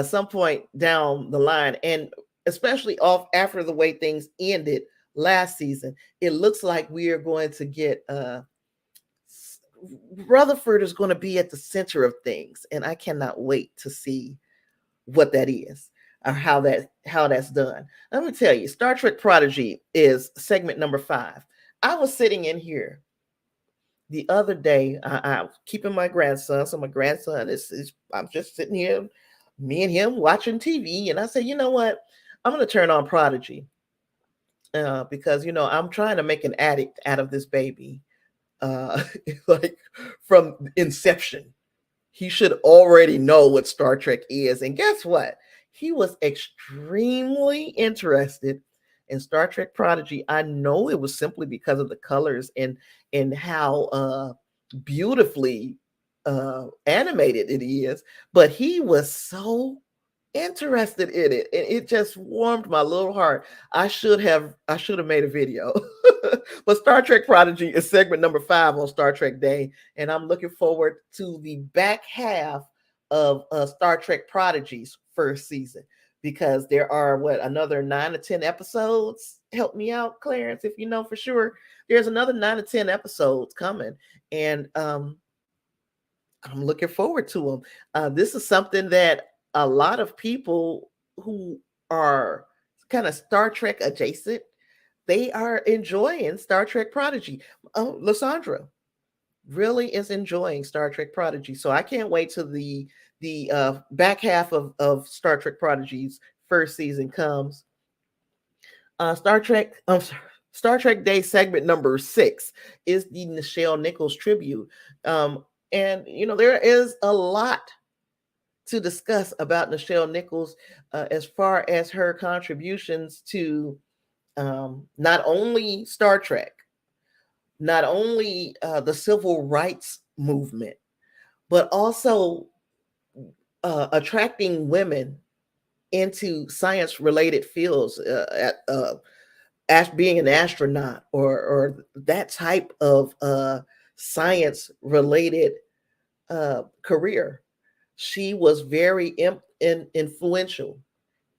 some point down the line, and especially off after the way things ended last season. It looks like we are going to get Rutherford is going to be at the center of things, and I cannot wait to see what that is or how that's done. Let me tell you, Star Trek Prodigy is segment number 5. I was sitting in here the other day. I was keeping my grandson. So my grandson is I'm just sitting here, me and him watching TV, and I said, you know what? I'm going to turn on Prodigy because I'm trying to make an addict out of this baby. Like from inception, he should already know what Star Trek is. And guess what? He was extremely interested in Star Trek Prodigy. I know it was simply because of the colors and how beautifully animated it is, but he was so interested in it, and it just warmed my little heart. I should have made a video. But Star Trek Prodigy is segment number 5 on Star Trek Day, and I'm looking forward to the back half of Star Trek Prodigy's first season. because there are another 9 to 10 episodes. Help me out, Clarence, if you know for sure. There's another 9 to 10 episodes coming, and I'm looking forward to them. This is something that a lot of people who are kind of Star Trek adjacent, they are enjoying Star Trek Prodigy. Lysandra really is enjoying Star Trek Prodigy, so I can't wait till the back half of Star Trek Prodigy's first season comes. Star Trek, Star Trek Day segment number 6 is the Nichelle Nichols tribute. And there is a lot to discuss about Nichelle Nichols as far as her contributions to not only Star Trek, not only the civil rights movement, but also attracting women into science-related fields, as being an astronaut or that type of science-related career. She was very influential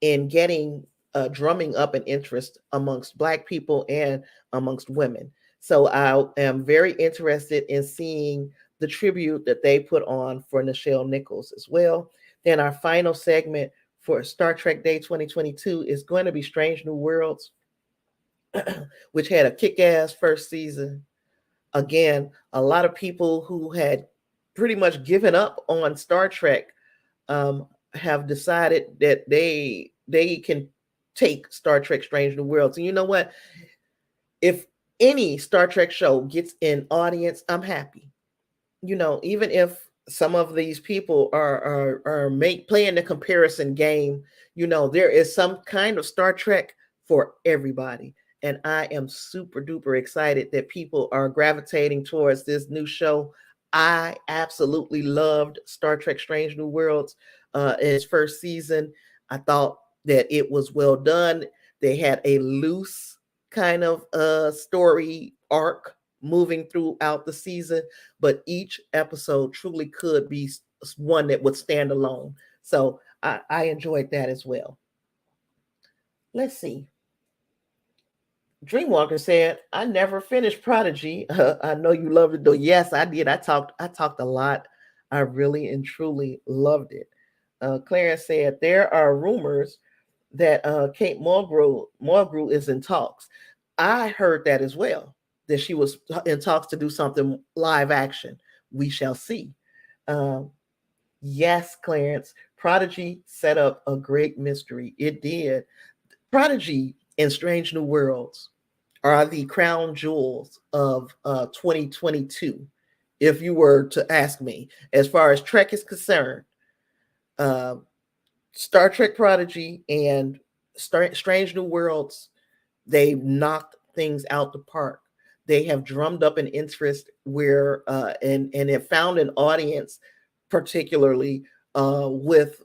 in getting drumming up an interest amongst Black people and amongst women. So I am very interested in seeing the tribute that they put on for Nichelle Nichols as well. Then our final segment for Star Trek Day 2022 is going to be Strange New Worlds, which had a kick-ass first season. Again, a lot of people who had pretty much given up on Star Trek have decided that they can take Star Trek Strange New Worlds. And you know what? If any Star Trek show gets an audience, I'm happy. Even if some of these people are playing the comparison game, there is some kind of Star Trek for everybody. And I am super duper excited that people are gravitating towards this new show. I absolutely loved Star Trek Strange New Worlds in its first season. I thought that it was well done. They had a loose kind of story arc moving throughout the season, but each episode truly could be one that would stand alone. So I enjoyed that as well. Let's see. Dreamwalker said, "I never finished Prodigy. I know you loved it though." Yes, I did. I talked a lot. I really and truly loved it. Clarence said there are rumors that Kate Mulgrew is in talks. I heard that as well, that she was in talks to do something live action. We shall see. Yes, Clarence, Prodigy set up a great mystery. It did. Prodigy and Strange New Worlds are the crown jewels of 2022. If you were to ask me, as far as Trek is concerned, Star Trek Prodigy and Strange New Worlds, they knocked things out the park. They have drummed up an interest where and have found an audience, particularly with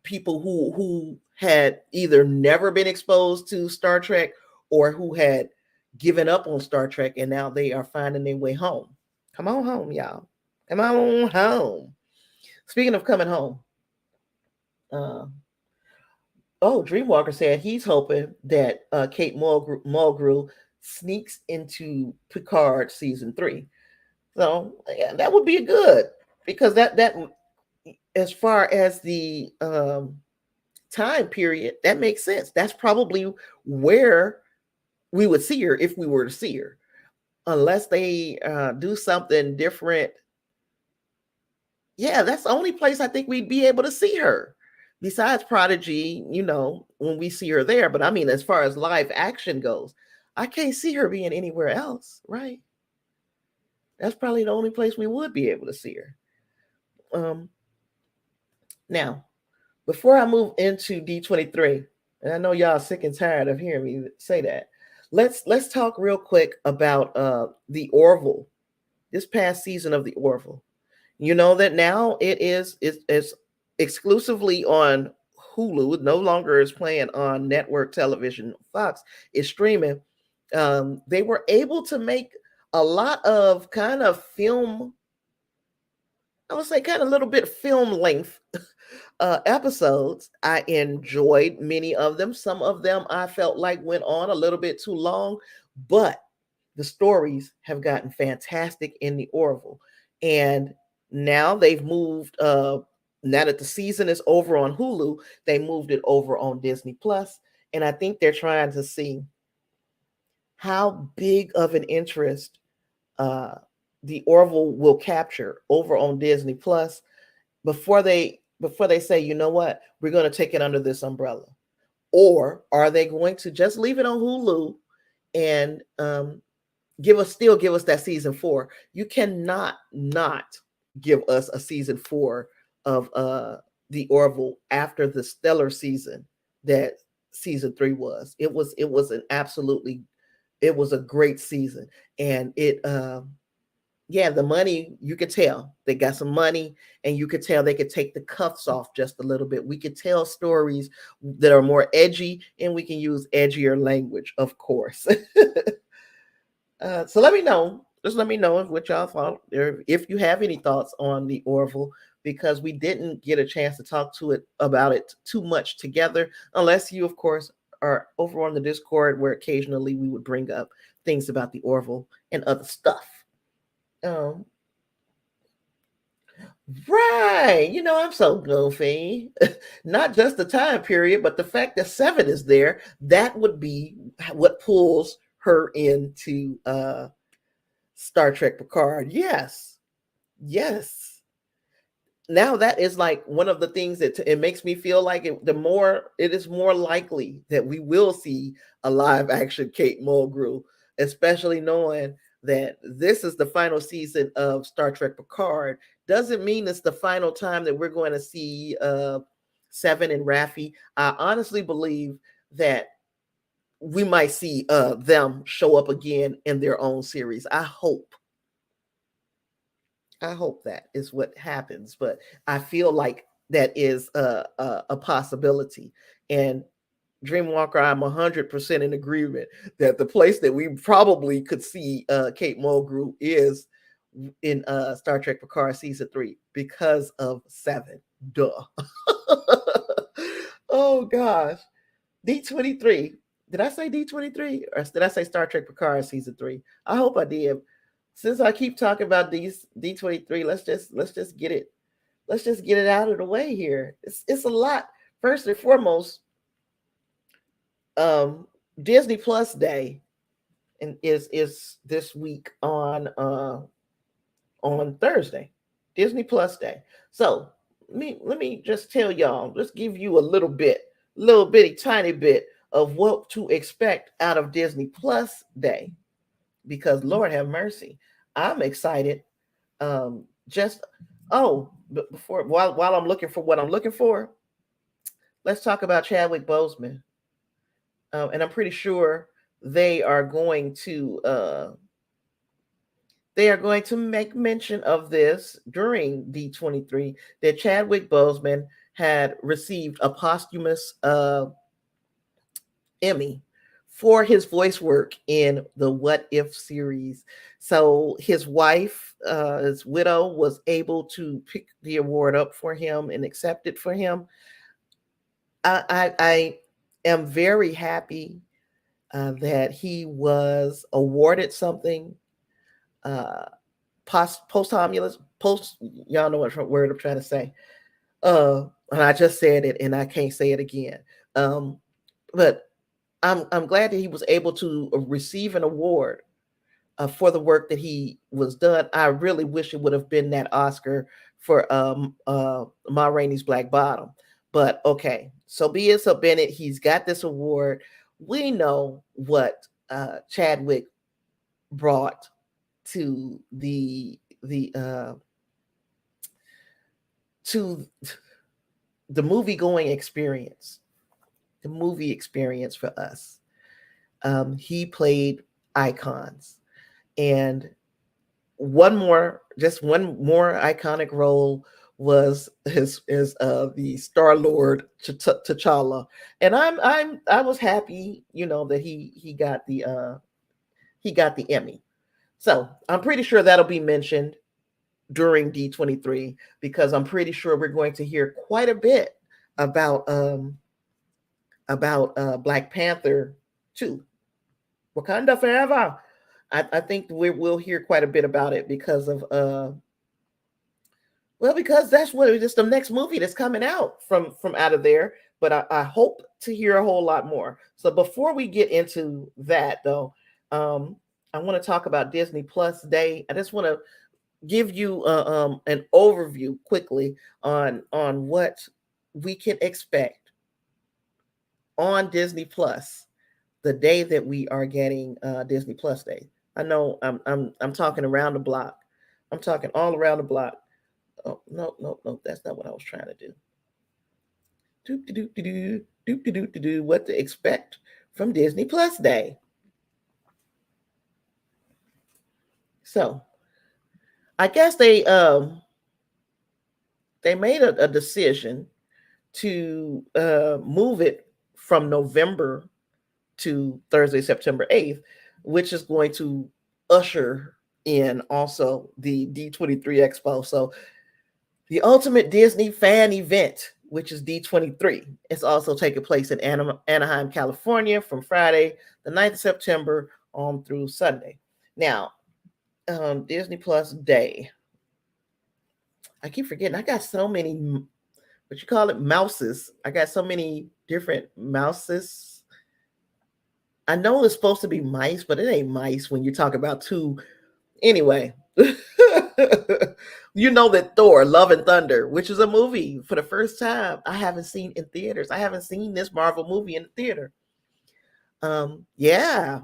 people who had either never been exposed to Star Trek or who had given up on Star Trek, and now they are finding their way home. Come on home, y'all. Come on home. Speaking of coming home, Dreamwalker said he's hoping that Kate Mulgrew sneaks into Picard season 3. So yeah, that would be good, because that as far as the time period, that makes sense. That's probably where we would see her if we were to see her, unless they do something different. Yeah, that's the only place I think we'd be able to see her, besides Prodigy, when we see her there. But I mean, as far as live action goes, I can't see her being anywhere else, right? That's probably the only place we would be able to see her. Now, before I move into D23, and I know y'all sick and tired of hearing me say that, let's talk real quick about the Orville, this past season of the Orville. You know that now it's exclusively on Hulu. It no longer is playing on network television. Fox is streaming. They were able to make a lot of kind of film, I would say kind of a little bit film length episodes. I enjoyed many of them. Some of them I felt like went on a little bit too long, but the stories have gotten fantastic in the Orville. And now they've moved, now that the season is over on Hulu, they moved it over on Disney Plus. And I think they're trying to see how big of an interest uh, the Orville will capture over on Disney Plus before they say, you know what, we're going to take it under this umbrella, or are they going to just leave it on Hulu and give us that season 4? You cannot not give us a season 4 of the Orville after the stellar season that season 3 was. It was an absolutely, it was a great season. And yeah, the money, you could tell they got some money, and you could tell they could take the cuffs off just a little bit. We could tell stories that are more edgy, and we can use edgier language, of course. So let me know. Just let me know what y'all thought, or if you have any thoughts on the Orville, because we didn't get a chance to talk about it too much together, unless you, of course, are over on the Discord, where occasionally we would bring up things about the Orville and other stuff. Um, right. I'm so goofy. Not just the time period, but the fact that Seven is there, that would be what pulls her into Star Trek Picard. Yes. Yes. Now that is like one of the things that it makes me feel like it is more likely that we will see a live action Kate Mulgrew, especially knowing that this is the final season of Star Trek Picard. Doesn't mean it's the final time that we're going to see Seven and Raffi. I honestly believe that we might see them show up again in their own series. I hope that is what happens, but I feel like that is a possibility. And Dreamwalker, I'm 100% in agreement that the place that we probably could see Kate Mulgrew is in Star Trek Picard season 3 because of Seven. Duh. Oh gosh. D23. Did I say D23 or did I say Star Trek Picard season 3? I hope I did. Since I keep talking about these D23, let's just get it. Let's just get it out of the way here. It's a lot. First and foremost, Disney Plus Day and is this week on Thursday. Disney Plus Day. So let me just tell y'all, just give you a little bitty tiny bit of what to expect out of Disney Plus Day, because Lord have mercy, I'm excited. Just but while I'm looking for what I'm looking for, let's talk about Chadwick Boseman. And I'm pretty sure they are going to make mention of this during D23, that Chadwick Boseman had received a posthumous Emmy for his voice work in the What If series. So his wife, his widow, was able to pick the award up for him and accept it for him. I am very happy that he was awarded something posthumous. Y'all know what word I'm trying to say. And I just said it, and I can't say it again. But I'm glad that he was able to receive an award for the work that he was done. I really wish it would have been that Oscar for Ma Rainey's Black Bottom. But okay, so be it. So Bennett, he's got this award. We know what Chadwick brought to to the movie going experience, the movie experience for us. He played icons, and one more iconic role was his the Star-Lord T'Challa. And I was happy, that he got the Emmy. So I'm pretty sure that'll be mentioned during D23, because I'm pretty sure we're going to hear quite a bit about Black Panther 2, Wakanda Forever. I think we'll hear quite a bit about it because of well, because that's what it's the next movie that's coming out from out of there. But I hope to hear a whole lot more. So before we get into that, though, I want to talk about Disney Plus Day. I just want to give you an overview quickly on what we can expect on Disney Plus the day that we are getting Disney Plus Day. I know I'm talking around the block. I'm talking all around the block. Oh, no, that's not what I was trying to do. Do what to expect from Disney Plus Day. So I guess they made a decision to move it from November to Thursday, September 8th, which is going to usher in also the D23 Expo. So the ultimate Disney fan event, which is D23, is also taking place in Anaheim, California from Friday, the 9th of September on through Sunday. Now, Disney Plus Day. I keep forgetting. I got so many, what you call it, mouses. I got so many different mouses. I know it's supposed to be mice, but it ain't mice when you talk about two. Anyway, you know that Thor, Love and Thunder, which is a movie for the first time I haven't seen in theaters. I haven't seen this Marvel movie in the theater. Yeah,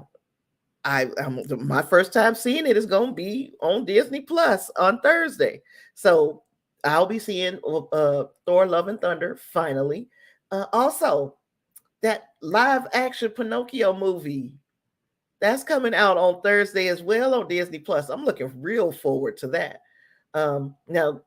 my first time seeing it is going to be on Disney Plus on Thursday. So I'll be seeing Thor, Love and Thunder finally. Also, that live action Pinocchio movie that's coming out on Thursday as well on Disney Plus. I'm looking real forward to that. Now,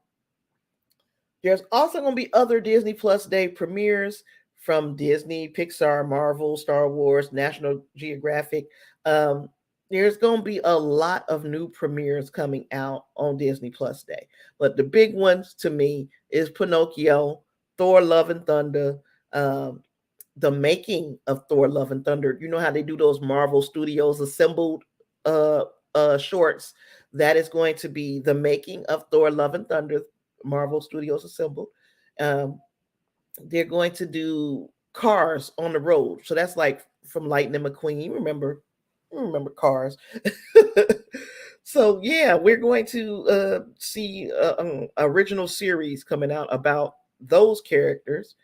there's also going to be other Disney Plus Day premieres from Disney, Pixar, Marvel, Star Wars, National Geographic. There's going to be a lot of new premieres coming out on Disney Plus Day. But the big ones to me is Pinocchio, Thor, Love and Thunder, the making of Thor, Love and Thunder. You know how they do those Marvel Studios assembled shorts? That is going to be the making of Thor, Love and Thunder, Marvel Studios assembled. They're going to do Cars on the Road. So that's like from Lightning McQueen. Remember Cars. So yeah, we're going to see original series coming out about those characters.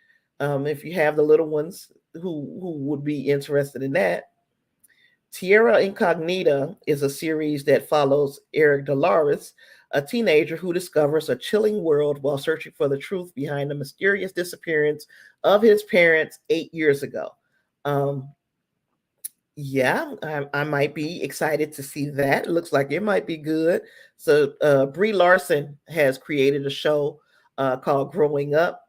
If you have the little ones who would be interested in that. Tierra Incognita is a series that follows Eric Dolores, a teenager who discovers a chilling world while searching for the truth behind the mysterious disappearance of his parents 8 years ago. Yeah, I might be excited to see that. It looks like it might be good. So Brie Larson has created a show called Growing Up.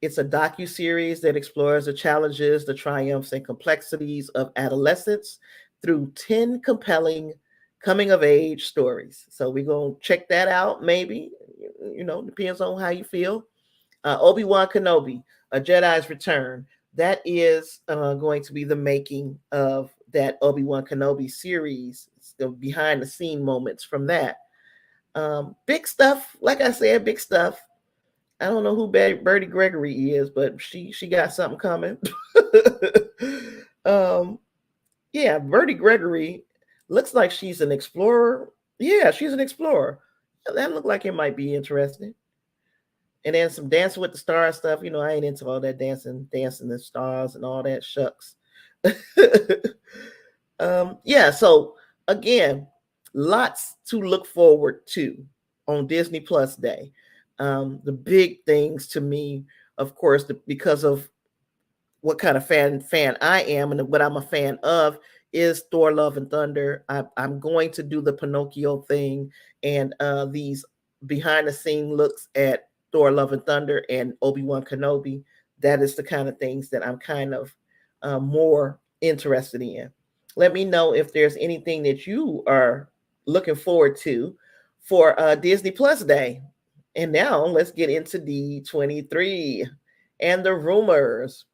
It's a docu-series that explores the challenges, the triumphs, and complexities of adolescence through 10 compelling coming-of-age stories. So we're going to check that out, maybe. Depends on how you feel. Obi-Wan Kenobi, A Jedi's Return. That is going to be the making of that Obi-Wan Kenobi series, the behind-the-scene moments from that. Big stuff. Like I said, big stuff. I don't know who Bertie Gregory is, but she got something coming. Yeah, Bertie Gregory looks like she's an explorer. Yeah, she's an explorer. That looked like it might be interesting. And then some Dancing with the Stars stuff. I ain't into all that dancing the stars and all that shucks. Yeah, so again, lots to look forward to on Disney Plus Day. The big things to me, of course, because of what kind of fan I am and what I'm a fan of, is Thor, Love and Thunder. I'm going to do the Pinocchio thing and these behind the scene looks at Thor, Love and Thunder and Obi-Wan Kenobi. That is the kind of things that I'm kind of more interested in. Let me know if there's anything that you are looking forward to for Disney Plus Day. And now let's get into D23 and the rumors.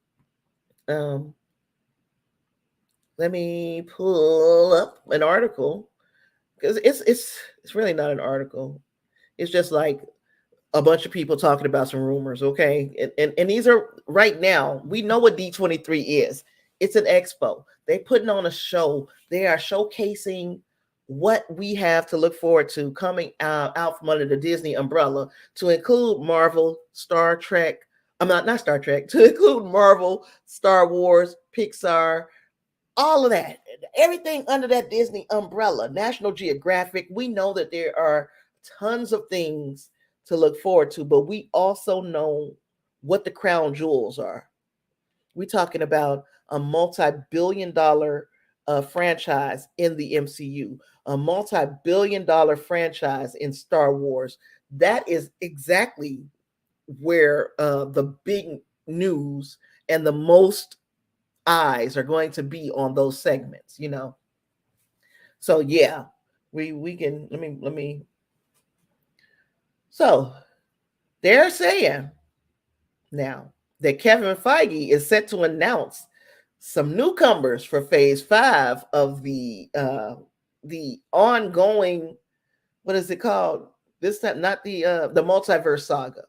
Um, let me pull up an article because it's really not an article. It's just like a bunch of people talking about some rumors, okay? And these are right now, we know what D23 is. It's an expo. They're putting on a show. They are showcasing what we have to look forward to coming out from under the Disney umbrella, to include Marvel, Star Trek. I'm not Star Trek, to include Marvel, Star Wars, Pixar, all of that, everything under that Disney umbrella, National Geographic. We know that there are tons of things to look forward to, but we also know what the crown jewels are. We're talking about a multi-billion-dollar franchise in the MCU, a multi-billion-dollar franchise in Star Wars. That is exactly where the big news and the most eyes are going to be on those segments, you know. So yeah, we can let me so they're saying now that Kevin Feige is set to announce some newcomers for phase 5 of the ongoing, what is it called? This time, not the multiverse saga.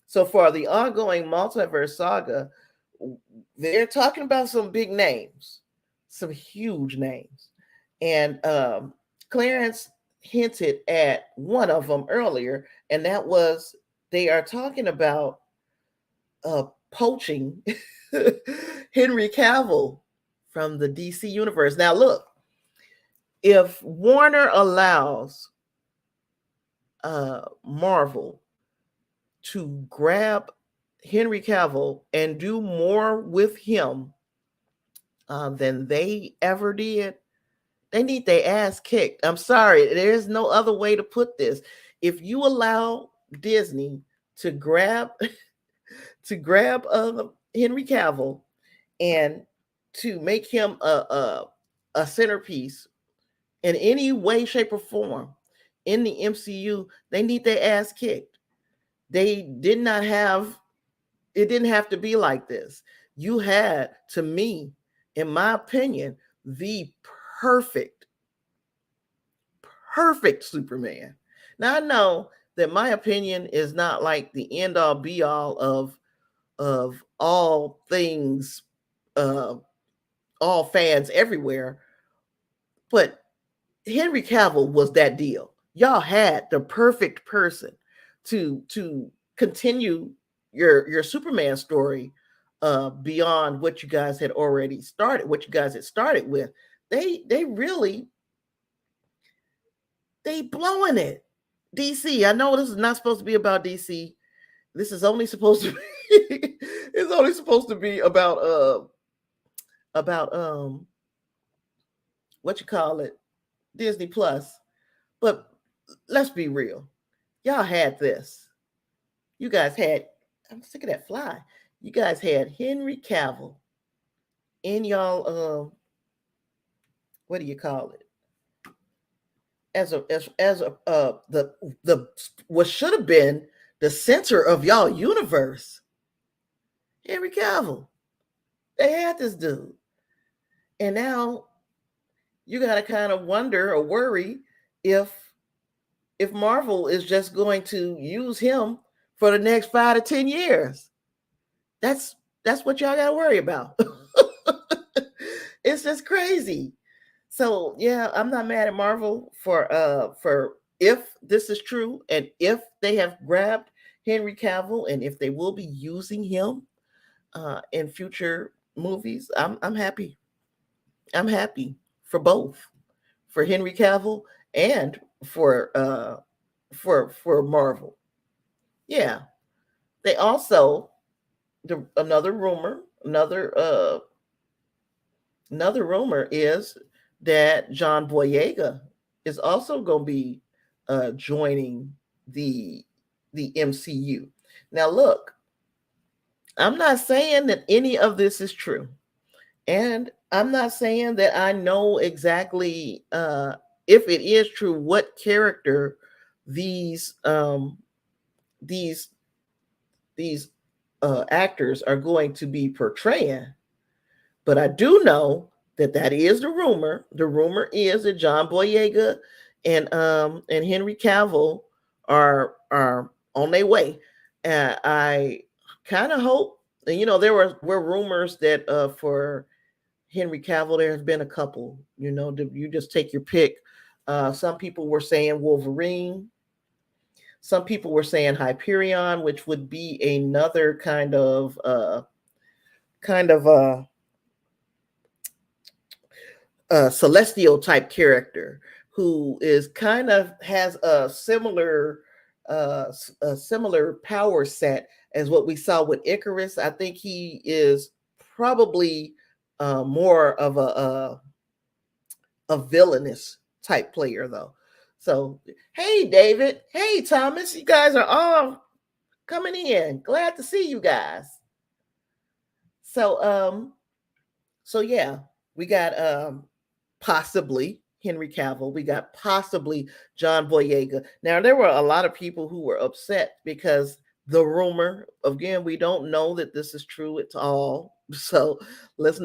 So for the ongoing multiverse saga, they're talking about some big names, some huge names. And Clarence hinted at one of them earlier, and that was they are talking about poaching Henry Cavill from the DC universe. Now, look, if Warner allows Marvel to grab Henry Cavill and do more with him than they ever did, they need their ass kicked. I'm sorry, there's no other way to put this. If you allow Disney to grab Henry Cavill and to make him a centerpiece in any way, shape, or form in the MCU, they need their ass kicked. They did not have, it didn't have to be like this. You had, to me, in my opinion, the perfect, perfect Superman. Now I know that my opinion is not like the end all be all of all things, all fans everywhere, but Henry Cavill was that deal. Y'all had the perfect person to continue your Superman story beyond what you guys had already started, what you guys had started with. They really they blowing it. DC, I know this is not supposed to be about DC. This is only supposed to be it's only supposed to be about what you call it, Disney Plus. But let's be real. Y'all had this. You guys had, I'm sick of that fly. You guys had Henry Cavill in y'all what do you call it? As a the what should have been the center of y'all universe. Henry Cavill. They had this dude. And now you got to kind of wonder or worry if Marvel is just going to use him for the next 5 to 10 years. That's what y'all got to worry about. It's just crazy. So yeah, I'm not mad at Marvel for if this is true and if they have grabbed Henry Cavill and if they will be using him in future movies. I'm happy. I'm happy for both, for Henry Cavill and for Marvel. Yeah. They also another rumor is that John Boyega is also going to be joining the MCU. Now look, I'm not saying that any of this is true. And I'm not saying that I know exactly if it is true what character these these these actors are going to be portraying. But I do know that that is the rumor. The rumor is that John Boyega and Henry Cavill are on their way. And I kind of hope. And there were rumors that for Henry Cavill, there has been a couple. You just take your pick. Some people were saying Wolverine. Some people were saying Hyperion, which would be another kind of celestial type character who is kind of has a similar power set as what we saw with Icarus. I think he is probably more of a villainous type player though. So hey David, hey Thomas, you guys are all coming in. Glad to see you guys. So yeah, we got possibly Henry Cavill. We got possibly John Boyega. Now, there were a lot of people who were upset because the rumor, again, we don't know that this is true at all. So let's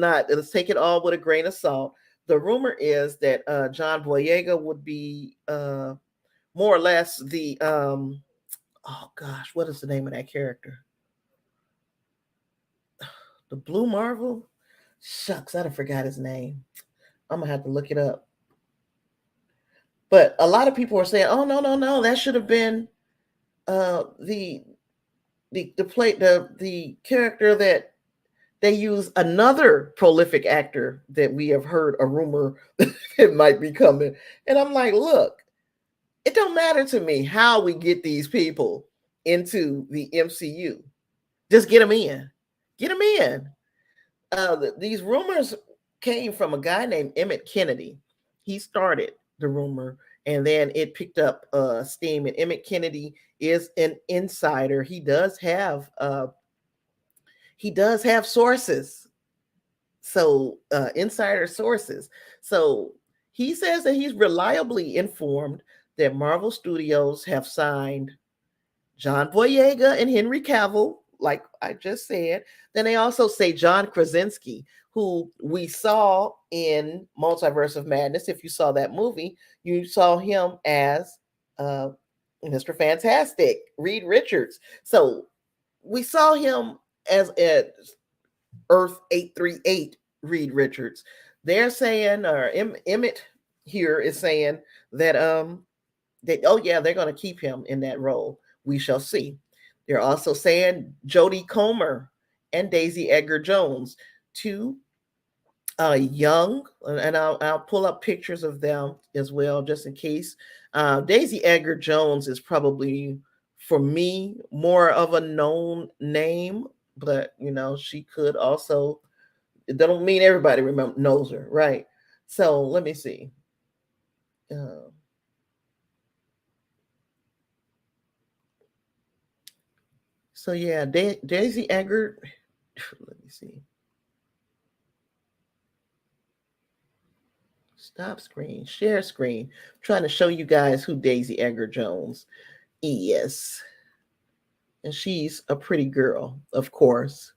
take it all with a grain of salt. The rumor is that John Boyega would be more or less oh gosh, what is the name of that character? The Blue Marvel? Shucks, I forgot his name. I'm gonna have to look it up. But a lot of people are saying, "Oh no, that should have been the character that they use another prolific actor that we have heard a rumor it might be coming." And I'm like, look, it don't matter to me how we get these people into the MCU. Just get them in. Get them in. These rumors came from a guy named Emmett Kennedy. He started the rumor and then it picked up steam. And Emmett Kennedy is an insider. He does have sources. So insider sources. So he says that he's reliably informed that Marvel Studios have signed John Boyega and Henry Cavill, like I just said. Then they also say John Krasinski, who we saw in Multiverse of Madness. If you saw that movie, you saw him as Mr. Fantastic, Reed Richards. So we saw him as Earth 838 Reed Richards. They're saying, or Emmett here is saying that oh yeah, they're going to keep him in that role. We shall see. They're also saying Jodie Comer and Daisy Edgar Jones, two young, and I'll pull up pictures of them as well, just in case. Daisy Edgar Jones is probably, for me, more of a known name, but she could also. It don't mean everybody knows her, right? So let me see. So yeah, Daisy Edgar. Let me see. Stop screen, share screen. I'm trying to show you guys who Daisy Edgar Jones is. And she's a pretty girl, of course.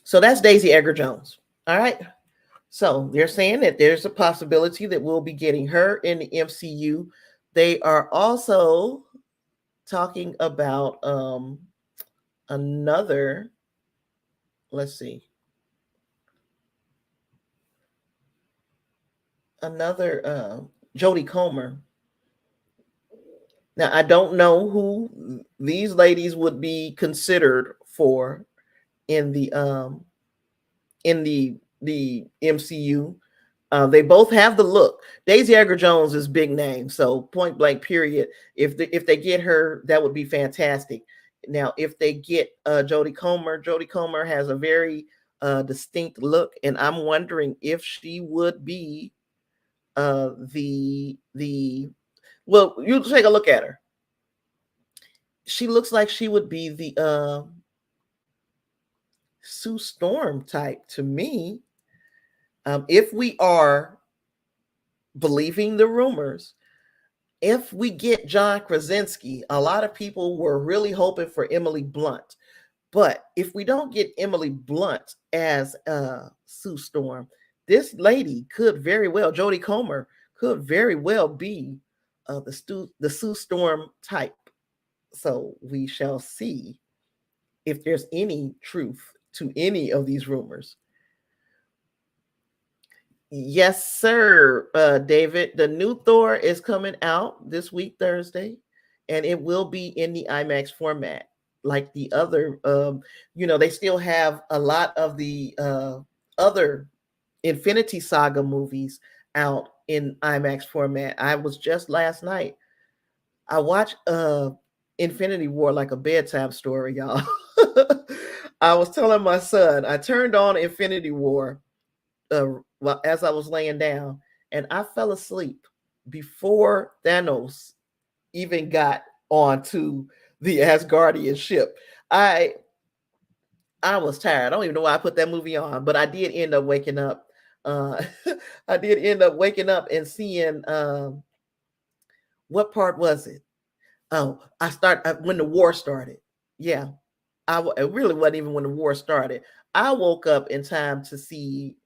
So that's Daisy Edgar Jones. All right. So they're saying that there's a possibility that we'll be getting her in the MCU. They are also talking about another, let's see, another Jodie Comer. Now I don't know who these ladies would be considered for in the MCU. They both have the look. Daisy Edgar Jones is big name, so point blank period. If they get her, that would be fantastic. Now, if they get Jodie Comer has a very distinct look, and I'm wondering if she would be the well. You take a look at her. She looks like she would be the Sue Storm type to me. If we are believing the rumors, if we get John Krasinski, a lot of people were really hoping for Emily Blunt. But if we don't get Emily Blunt as Sue Storm, this lady could very well, Jodie Comer, could very well be the Sue Storm type. So we shall see if there's any truth to any of these rumors. Yes, sir, David. The new Thor is coming out this week, Thursday, and it will be in the IMAX format, like the other. They still have a lot of the other Infinity Saga movies out in IMAX format. I was just last night. I watched Infinity War like a bedtime story, y'all. I was telling my son, I turned on Infinity War well, as I was laying down, and I fell asleep before Thanos even got onto the Asgardian ship. I was tired. I don't even know why I put that movie on, but I did end up waking up. I did end up waking up and seeing what part was it? Oh, when the war started. Yeah, it really wasn't even when the war started. I woke up in time to see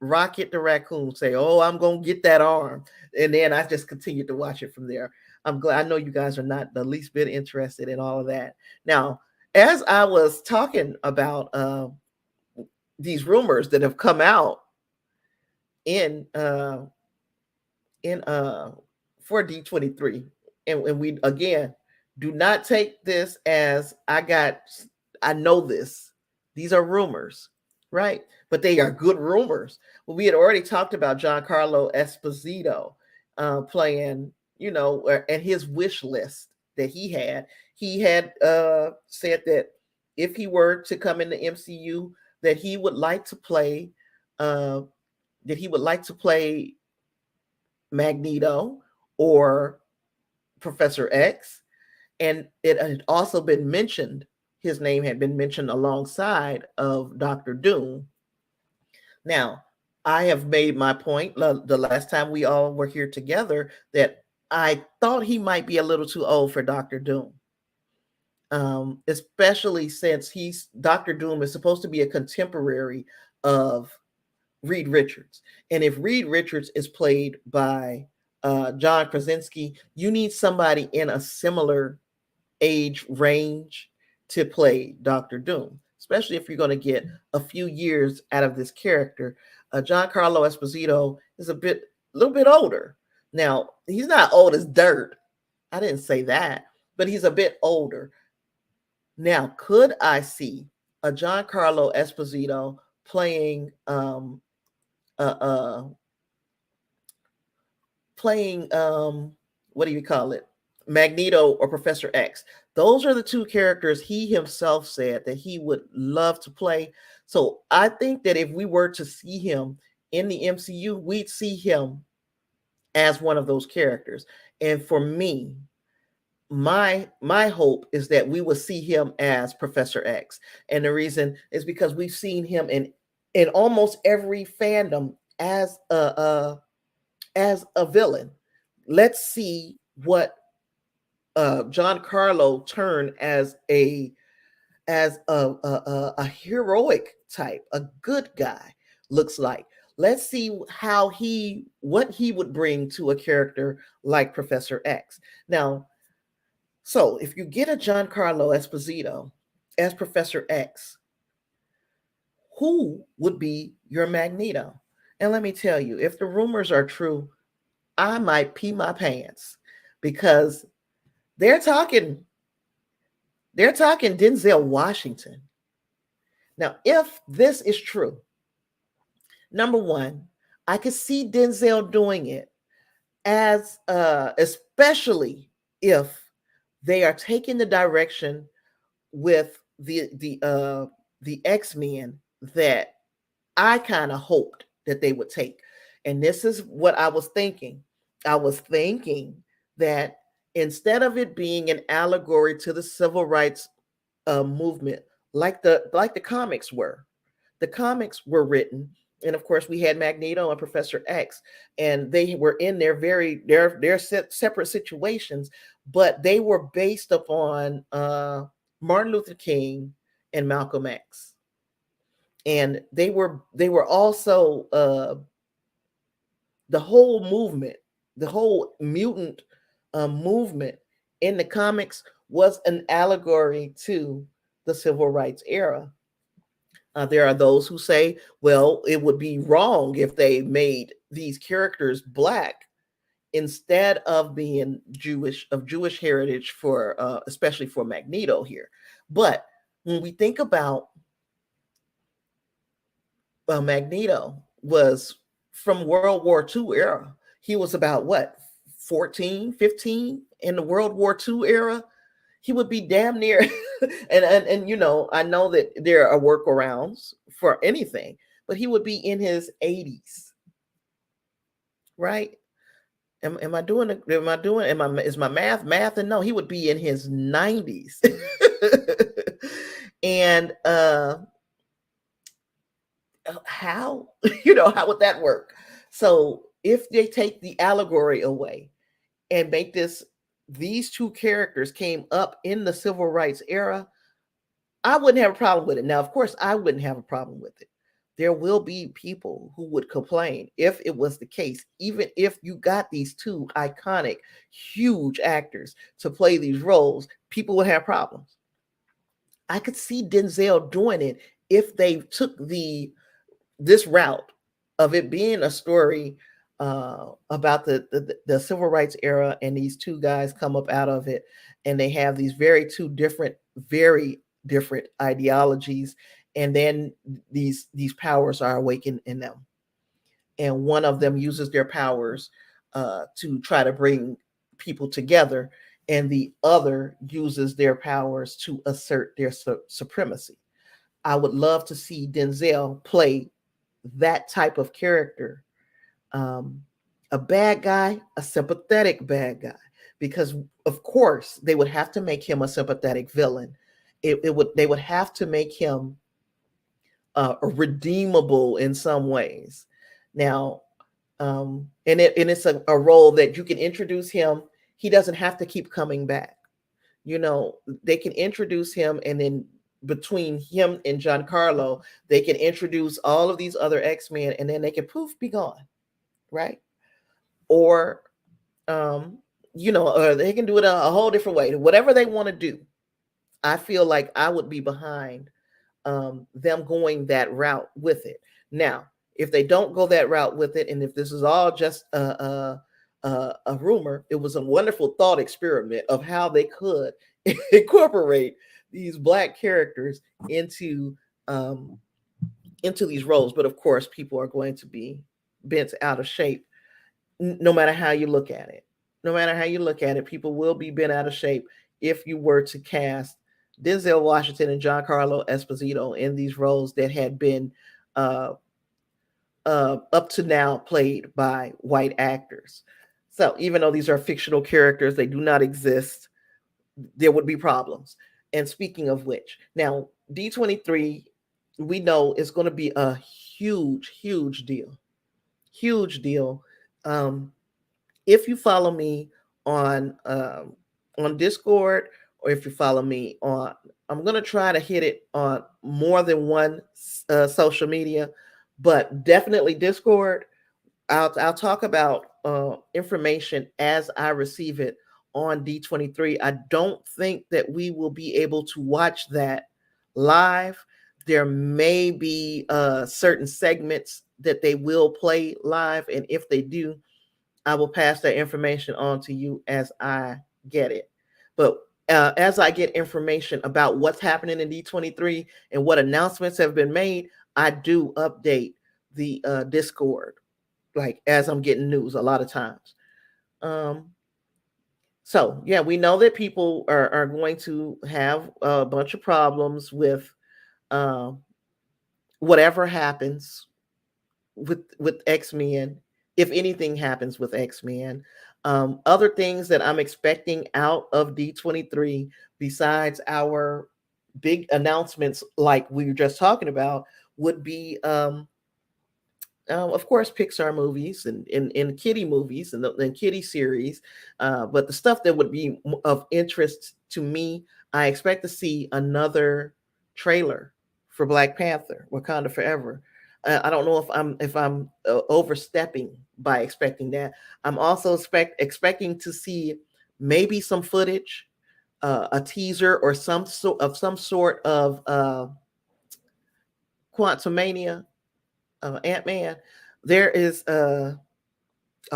Rocket the Raccoon say, "Oh, I'm gonna get that arm," and then I just continued to watch it from there. I'm glad. I know you guys are not the least bit interested in all of that. Now, as I was talking about these rumors that have come out in in for D23, and we again do not take this as I know this. These are rumors, right? But they are good rumors. Well, we had already talked about Giancarlo Esposito playing, and his wish list that he had. He had said that if he were to come in the MCU, that he would like to play, Magneto or Professor X, and it had also been mentioned. His name had been mentioned alongside of Doctor Doom. Now, I have made my point the last time we all were here together that I thought he might be a little too old for Doctor Doom. Especially since Doctor Doom is supposed to be a contemporary of Reed Richards. And if Reed Richards is played by John Krasinski, you need somebody in a similar age range to play Doctor Doom, especially if you're going to get a few years out of this character. Giancarlo Esposito is a little bit older. Now, he's not old as dirt. I didn't say that, but he's a bit older. Now, could I see a Giancarlo Esposito playing what do you call it? Magneto or Professor X. Those are the two characters he himself said that he would love to play. So I think that if we were to see him in the MCU, we'd see him as one of those characters. And for me, my hope is that we will see him as Professor X. And the reason is because we've seen him in almost every fandom as a villain. Let's see what Giancarlo turn as a heroic type, a good guy looks like. Let's see what he would bring to a character like Professor X. Now, so if you get a Giancarlo Esposito as Professor X, who would be your Magneto? And let me tell you, if the rumors are true, I might pee my pants because they're talking Denzel Washington. Now, if this is true, number one, I could see Denzel doing it as especially if they are taking the direction with the X-Men that I kind of hoped that they would take. And this is what I was thinking. I was thinking that instead of it being an allegory to the civil rights movement, like the comics were, the comics were written And of course, we had Magneto and Professor X, and they were in their separate situations, but they were based upon Martin Luther King and Malcolm X, and they were also the whole movement, the whole mutant movement in the comics was an allegory to the civil rights era. There are those who say, well, it would be wrong if they made these characters black instead of being Jewish heritage for, especially for Magneto here. But when we think about Magneto was from World War II era, he was about what, 14, 15 in the World War II era. He would be damn near and I know that there are workarounds for anything, but he would be in his 80s, right? Am I doing is my math? And no, he would be in his 90s. And how how would that work? So if they take the allegory away and make these two characters came up in the civil rights era, I wouldn't have a problem with it. Now, of course, I wouldn't have a problem with it. There will be people who would complain if it was the case, even if you got these two iconic, huge actors to play these roles, people would have problems. I could see Denzel doing it if they took this route of it being a story about the civil rights era, and these two guys come up out of it, and they have these very different ideologies, and then these powers are awakened in them, and one of them uses their powers to try to bring people together, and the other uses their powers to assert their supremacy. I would love to see Denzel play that type of character, a bad guy, a sympathetic bad guy, because of course they would have to make him a sympathetic villain. They would have to make him redeemable in some ways. Now, it's a role that you can introduce him. He doesn't have to keep coming back. They can introduce him, and then between him and Giancarlo, they can introduce all of these other X-Men, and then they can poof, be gone, right? Or or they can do it a whole different way. Whatever they want to do, I feel like I would be behind them going that route with it. Now, if they don't go that route with it, and if this is all just a rumor, it was a wonderful thought experiment of how they could incorporate these black characters into these roles. But of course, people are going to be bent out of shape, no matter how you look at it. No matter how you look at it, people will be bent out of shape if you were to cast Denzel Washington and Giancarlo Esposito in these roles that had been up to now played by white actors. So even though these are fictional characters, they do not exist, there would be problems. And speaking of which, now D23, we know is going to be a huge, huge deal. Huge deal. If you follow me on Discord, or if you follow me I'm going to try to hit it on more than one social media, but definitely Discord. I'll talk about information as I receive it on D23. I don't think that we will be able to watch that live. There may be certain segments that they will play live, and if they do, I will pass that information on to you as I get it. But as I get information about what's happening in D23 and what announcements have been made, I do update the Discord, like as I'm getting news a lot of times. So yeah, we know that people are going to have a bunch of problems with whatever happens with X-Men, if anything happens with X-Men. Other things that I'm expecting out of D23, besides our big announcements like we were just talking about, would be of course, Pixar movies and kitty movies and kitty series. But the stuff that would be of interest to me, I expect to see another trailer for Black Panther: Wakanda Forever. I don't know if I'm overstepping by expecting that. I'm also expecting to see maybe some footage, a teaser or some sort of Quantumania, Ant-Man. There is a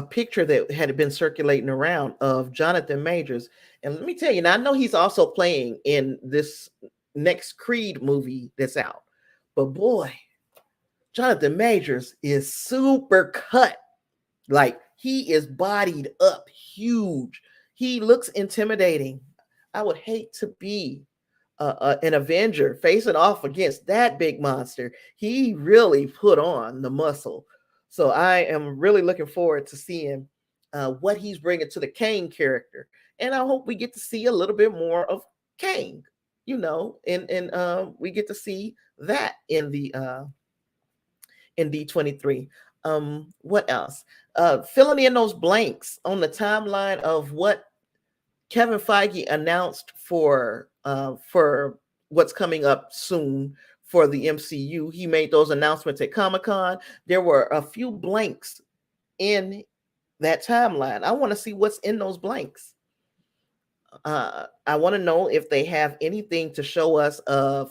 picture that had been circulating around of Jonathan Majors. And let me tell you, now I know he's also playing in this next Creed movie that's out. But boy, Jonathan Majors is super cut. Like, he is bodied up huge. He looks intimidating. I would hate to be an Avenger facing off against that big monster. He really put on the muscle. So I am really looking forward to seeing what he's bringing to the Kang character. And I hope we get to see a little bit more of Kang, and we get to see that in D23. What else? Filling in those blanks on the timeline of what Kevin Feige announced for what's coming up soon for the MCU. He made those announcements at Comic-Con. There were a few blanks in that timeline. I want to see what's in those blanks. I want to know if they have anything to show us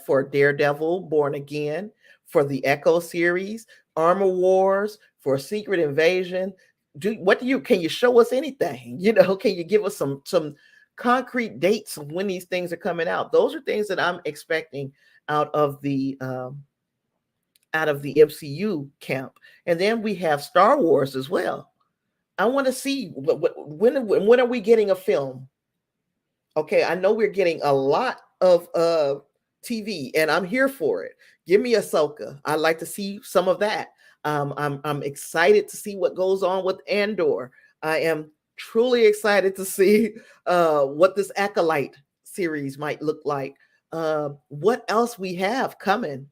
for Daredevil, Born Again, for the Echo series, Armor Wars, for Secret Invasion. Can you show us anything? Can you give us some concrete dates of when these things are coming out? Those are things that I'm expecting out of the MCU camp. And then we have Star Wars as well. I want to see when are we getting a film? Okay, I know we're getting a lot of TV, and I'm here for it. Give me Ahsoka. I'd like to see some of that. I'm excited to see what goes on with Andor. I am truly excited to see what this Acolyte series might look like. What else we have coming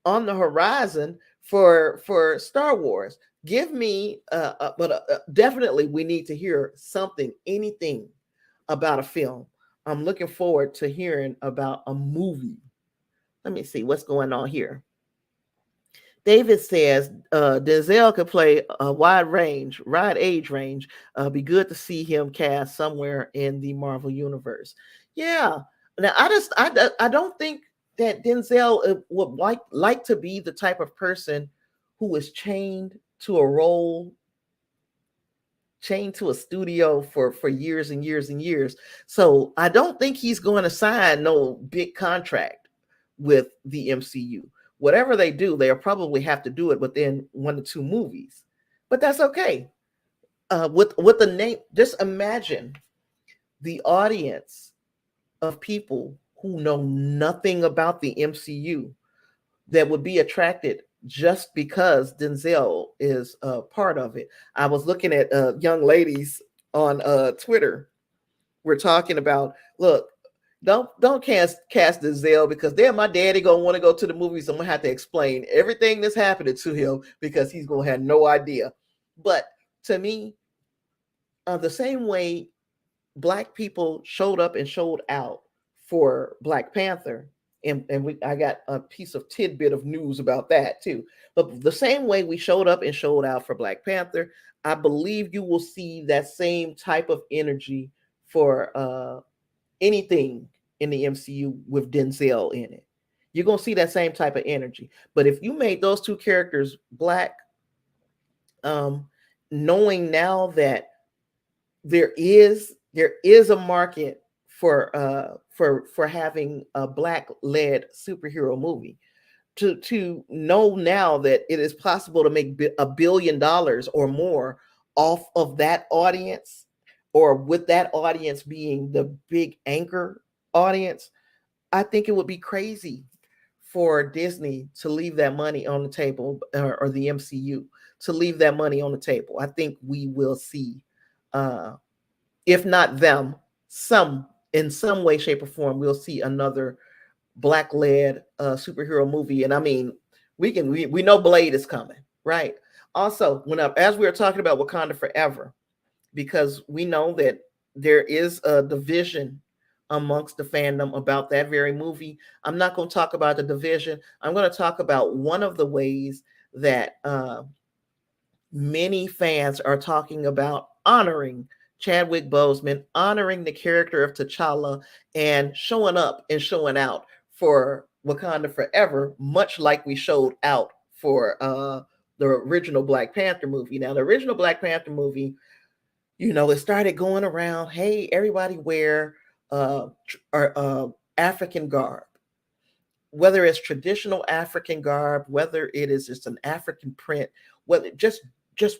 on the horizon for Star Wars? Give me, but definitely we need to hear something, anything about a film. I'm looking forward to hearing about a movie. Let me see what's going on here. David says Denzel could play a wide age range. Be good to see him cast somewhere in the Marvel universe. Yeah. Now I don't think that Denzel would like to be the type of person who is chained to a role, chained to a studio for years and years and years. So I don't think he's going to sign no big contract with the MCU. Whatever they do, they'll probably have to do it within 1 to 2 movies, but that's okay. With the name, just imagine the audience of people who know nothing about the MCU that would be attracted just because Denzel is a part of it. I was looking at young ladies on Twitter. We're talking about, look, don't cast Denzel because then my daddy gonna want to go to the movies. I'm gonna have to explain everything that's happening to him because he's gonna have no idea. But to me, the same way Black people showed up and showed out for Black Panther, and I got a piece of tidbit of news about that too. But the same way we showed up and showed out for Black Panther, I believe you will see that same type of energy for anything in the MCU with Denzel in it. You're going to see that same type of energy. But if you made those two characters Black, knowing now that there is a market for having a Black led superhero movie, to know now that it is possible to make $1 billion or more off of that audience, or with that audience being the big anchor audience, I think it would be crazy for Disney to leave that money on the table, or the MCU to leave that money on the table. I think we will see, if not them, in some way, shape, or form, we'll see another Black-led superhero movie. And I mean, we know Blade is coming, right? Also, as we were talking about Wakanda Forever, because we know that there is a division amongst the fandom about that very movie. I'm not going to talk about the division. I'm going to talk about one of the ways that many fans are talking about honoring Chadwick Boseman, honoring the character of T'Challa, and showing up and showing out for Wakanda Forever, much like we showed out for the original Black Panther movie. Now, the original Black Panther movie, it started going around, hey, everybody wear African garb, whether it's traditional African garb, whether it is just an African print, whether just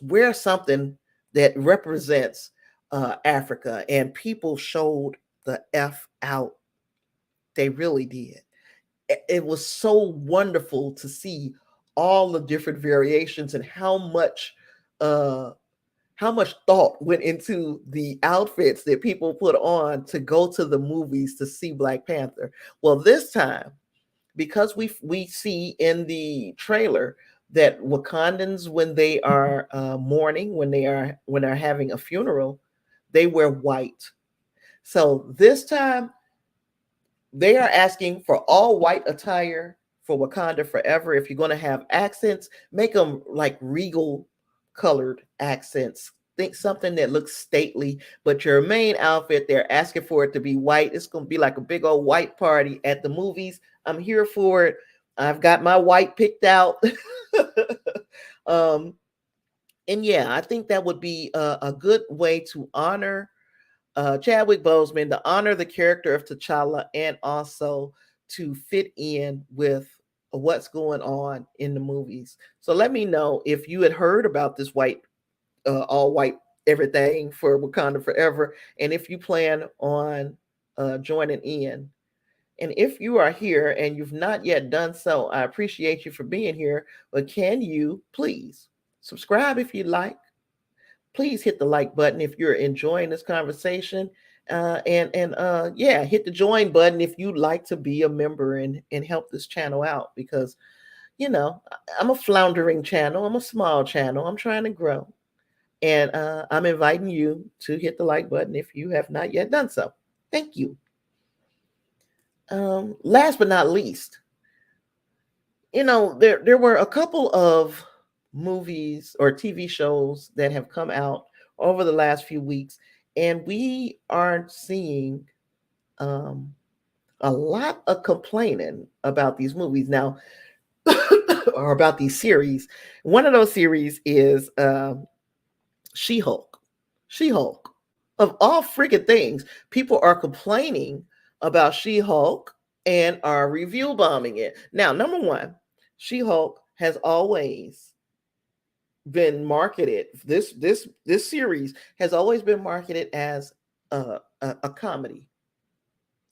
wear something that represents Africa. And people showed the F out. They really did. It was so wonderful to see all the different variations and how much thought went into the outfits that people put on to go to the movies to see Black Panther. Well, this time, because we see in the trailer that Wakandans, when they are mourning, when they're having a funeral, they wear white. So this time they are asking for all white attire for Wakanda Forever. If you're going to have accents, make them like regal colored accents. Think something that looks stately, but your main outfit, they're asking for it to be white. It's going to be like a big old white party at the movies. I'm here for it. I've got my white picked out. um, and yeah, I think that would be a good way to honor Chadwick Boseman, to honor the character of T'Challa, and also to fit in with what's going on in the movies. So let me know if you had heard about this all white everything for Wakanda Forever, and if you plan on joining in. And if you are here and you've not yet done so, I appreciate you for being here. But can you please subscribe if you'd like? Please hit the like button if you're enjoying this conversation. And hit the join button if you'd like to be a member and help this channel out, because I'm a floundering channel. I'm a small channel. I'm trying to grow. And I'm inviting you to hit the like button if you have not yet done so. Thank you. Last but not least, there were a couple of movies or TV shows that have come out over the last few weeks, and we are seeing a lot of complaining about these movies now, or about these series. One of those series is She-Hulk. She-Hulk. Of all freaking things, people are complaining about She-Hulk and are review bombing it. Now, number one, She-Hulk has always been marketed. This series has always been marketed as a comedy.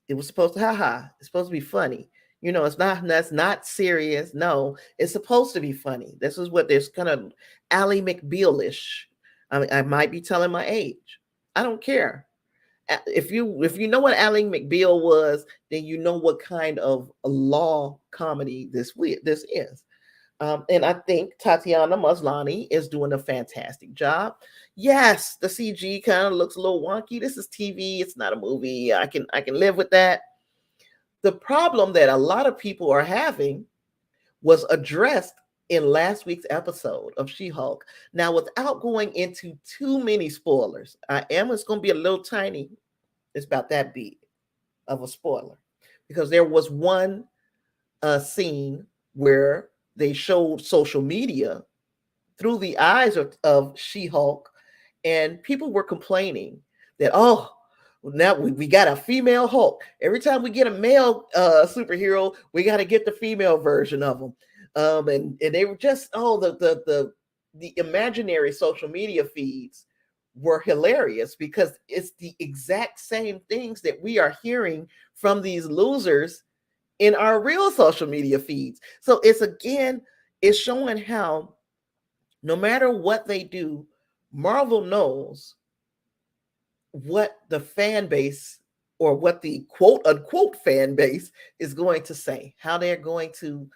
It was supposed to it's supposed to be funny. That's not serious. No, it's supposed to be funny. This is what there's kind of Ally McBeal-ish. I mean, I might be telling my age. I don't care. If you know what Ally McBeal was, then you know what kind of law comedy this is. And I think Tatiana Maslany is doing a fantastic job. Yes, the CG kind of looks a little wonky. This is TV. It's not a movie. I can live with that. The problem that a lot of people are having was addressed in last week's episode of She-Hulk. Now, without going into too many spoilers, it's going to be a little tiny. It's about that big of a spoiler, because there was one scene where they showed social media through the eyes of She-Hulk, and people were complaining that, now we got a female Hulk. Every time we get a male superhero, we got to get the female version of them. And they were just, the imaginary social media feeds were hilarious, because it's the exact same things that we are hearing from these losers in our real social media feeds. So it's showing how no matter what they do, Marvel knows what the fan base, or what the quote unquote fan base, is going to say, how they're going to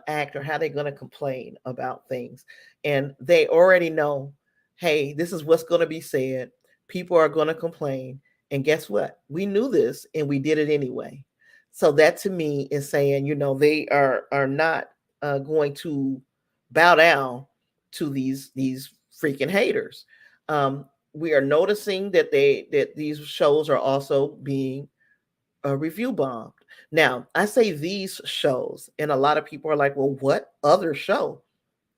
act or how they're going to complain about things. And they already know, hey, this is what's going to be said. People are going to complain. And guess what? We knew this and we did it anyway. So that to me is saying, they are not going to bow down to these freaking haters. We are noticing that these shows are also being review bombed. Now, I say these shows, and a lot of people are like, well, what other show?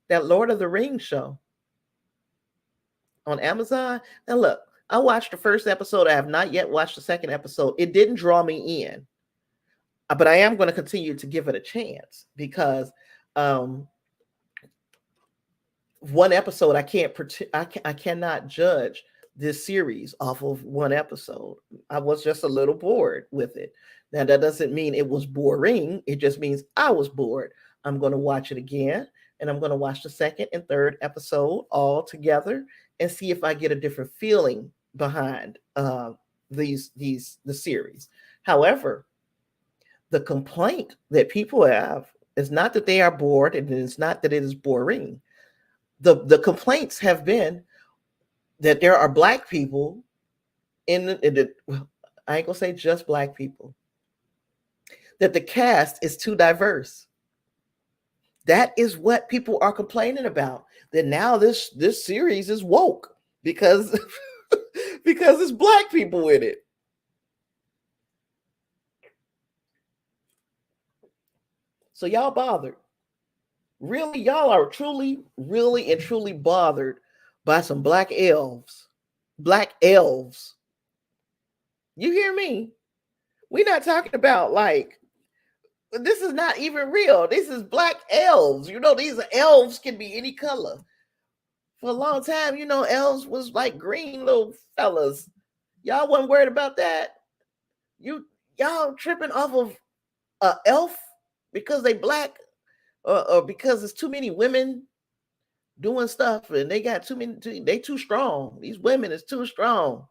That Lord of the Rings show on Amazon. Now, look, I watched the first episode. I have not yet watched the second episode. It didn't draw me in, but I am going to continue to give it a chance because one episode I cannot judge this series off of one episode. I was just a little bored with it. Now that doesn't mean it was boring. It just means I was bored. I'm going to watch it again, and I'm going to watch the second and third episode all together and see if I get a different feeling behind the series. However, the complaint that people have is not that they are bored, and it's not that it is boring. The complaints have been that there are Black people well, I ain't gonna say just Black people, that the cast is too diverse. That is what people are complaining about. That now this series is woke because because it's Black people in it. So y'all bothered. Really, y'all are really and truly bothered by some Black elves. Black elves. You hear me? We're not talking about like, this is not even real. This is Black elves. These elves can be any color. For a long time, elves was like green little fellas. Y'all wasn't worried about that. Y'all tripping off of a elf because they Black, or because there's too many women doing stuff and they got they too strong. These women is too strong.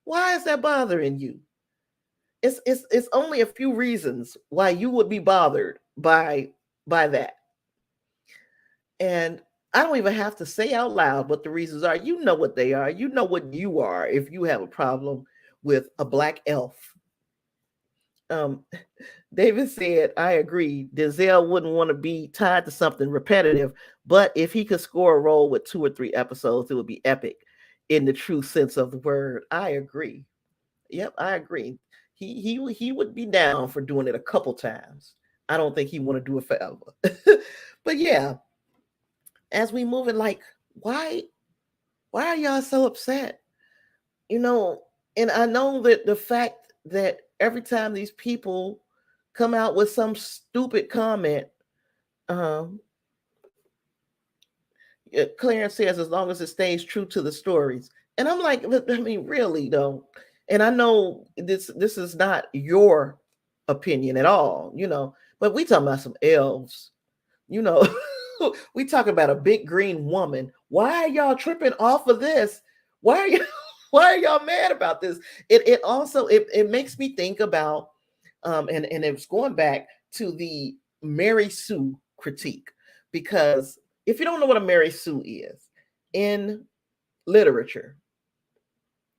Why is that bothering you? It's only a few reasons why you would be bothered by that. And I don't even have to say out loud what the reasons are. You know what they are. You know what you are if you have a problem with a Black elf. David said, I agree. Denzel wouldn't want to be tied to something repetitive, but if he could score a role with 2 or 3 episodes, it would be epic in the true sense of the word. I agree. Yep, I agree. He would be down for doing it a couple times. I don't think he want to do it forever. But yeah, as we move in, like, why are y'all so upset? And I know that the fact that every time these people come out with some stupid comment, Clarence says, as long as it stays true to the stories. And I'm like, I mean, really though. And I know this is not your opinion at all, but we talking about some elves, we talk about a big green woman. Why are y'all tripping off of this? Why are y'all mad about this? It also makes me think about and it's going back to the Mary Sue critique, because if you don't know what a Mary Sue is in literature,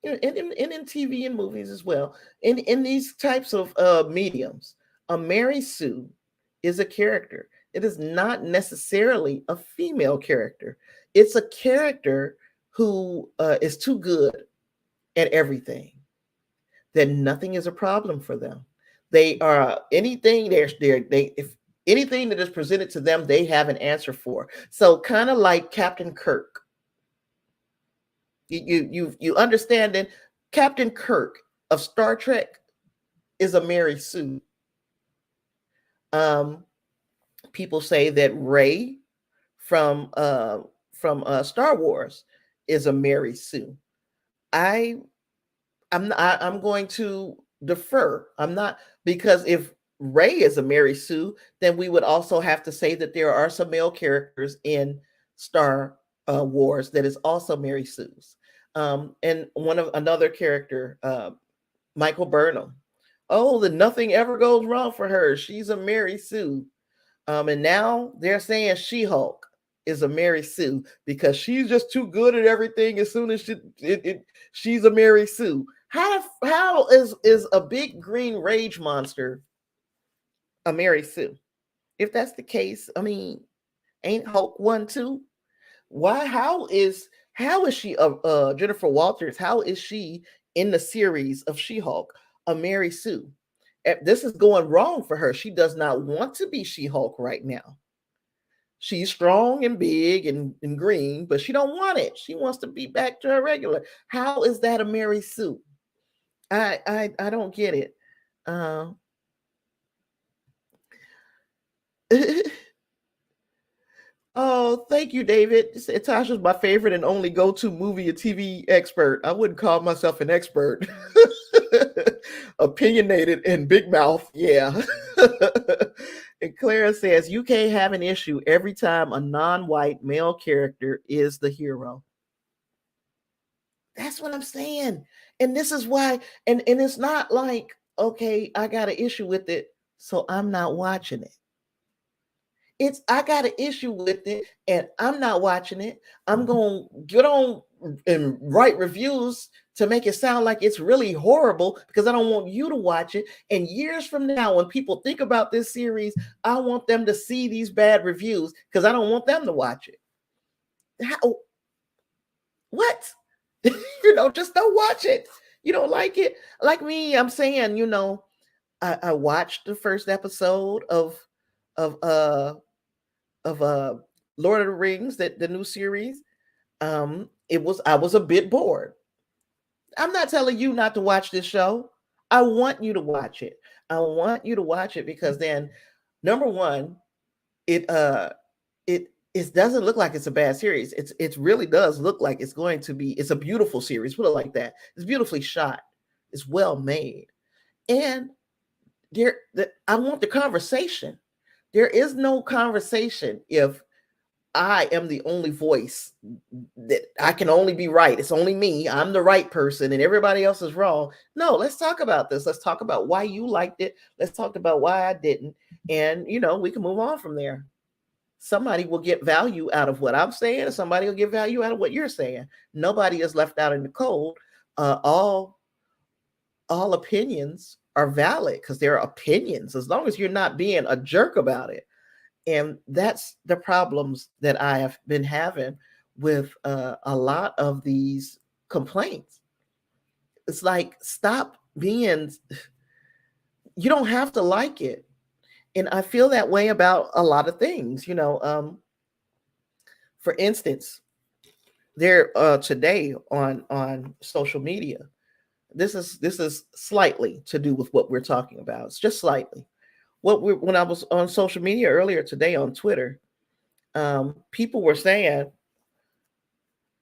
and in TV and movies as well, in these types of mediums, a Mary Sue is a character. It is not necessarily a female character. It's a character who is too good at everything, that nothing is a problem for them. They are anything if anything that is presented to them, they have an answer for. So kind of like Captain Kirk. You understand that Captain Kirk of Star Trek is a Mary Sue. People say that Rey from Star Wars is a Mary Sue. I'm going to defer. I'm not, because if Rey is a Mary Sue, then we would also have to say that there are some male characters in Star Wars that is also Mary Sue's. And another character, Michael Burnham. Oh, that nothing ever goes wrong for her. She's a Mary Sue. And now they're saying She-Hulk is a Mary Sue because she's just too good at everything. As soon as she's a Mary Sue. How is a big green rage monster a Mary Sue? If that's the case, I mean, ain't Hulk one too? Why? How is she Jennifer Walters? How is she in the series of She-Hulk a Mary Sue? This is going wrong for her. She does not want to be She-Hulk right now. She's strong and big and green, but she don't want it. She wants to be back to her regular. How is that a Mary Sue? I don't get it. Oh, thank you, David. Tasha's my favorite and only go-to movie and TV expert. I wouldn't call myself an expert. Opinionated and big mouth, yeah. And Clara says, you can't have an issue every time a non-white male character is the hero. That's what I'm saying. And this is why, and it's not like, okay, I got an issue with it, so I'm not watching it. I got an issue with it and I'm not watching it. I'm going to get on and write reviews to make it sound like it's really horrible because I don't want you to watch it. And years from now, when people think about this series, I want them to see these bad reviews because I don't want them to watch it. How? What? Just don't watch it. You don't like it? Like me, I'm saying, I watched the first episode of Lord of the Rings, the new series. I was a bit bored. I'm not telling you not to watch this show. I want you to watch it. I want you to watch it because then, number one, it doesn't look like it's a bad series. It really does look like it's going to be. It's a beautiful series. Put it like that. It's beautifully shot. It's well made, and I want the conversation. There is no conversation if I am the only voice, that I can only be right. It's only me. I'm the right person and everybody else is wrong. No, let's talk about this. Let's talk about why you liked it. Let's talk about why I didn't. And, we can move on from there. Somebody will get value out of what I'm saying. Somebody will get value out of what you're saying. Nobody is left out in the cold. All opinions are valid because they're opinions, as long as you're not being a jerk about it. And that's the problems that I have been having with a lot of these complaints. It's like, stop being, you don't have to like it. And I feel that way about a lot of things, for instance, there today on social media, this is slightly to do with what we're talking about. It's just slightly. When I was on social media earlier today on Twitter, people were saying,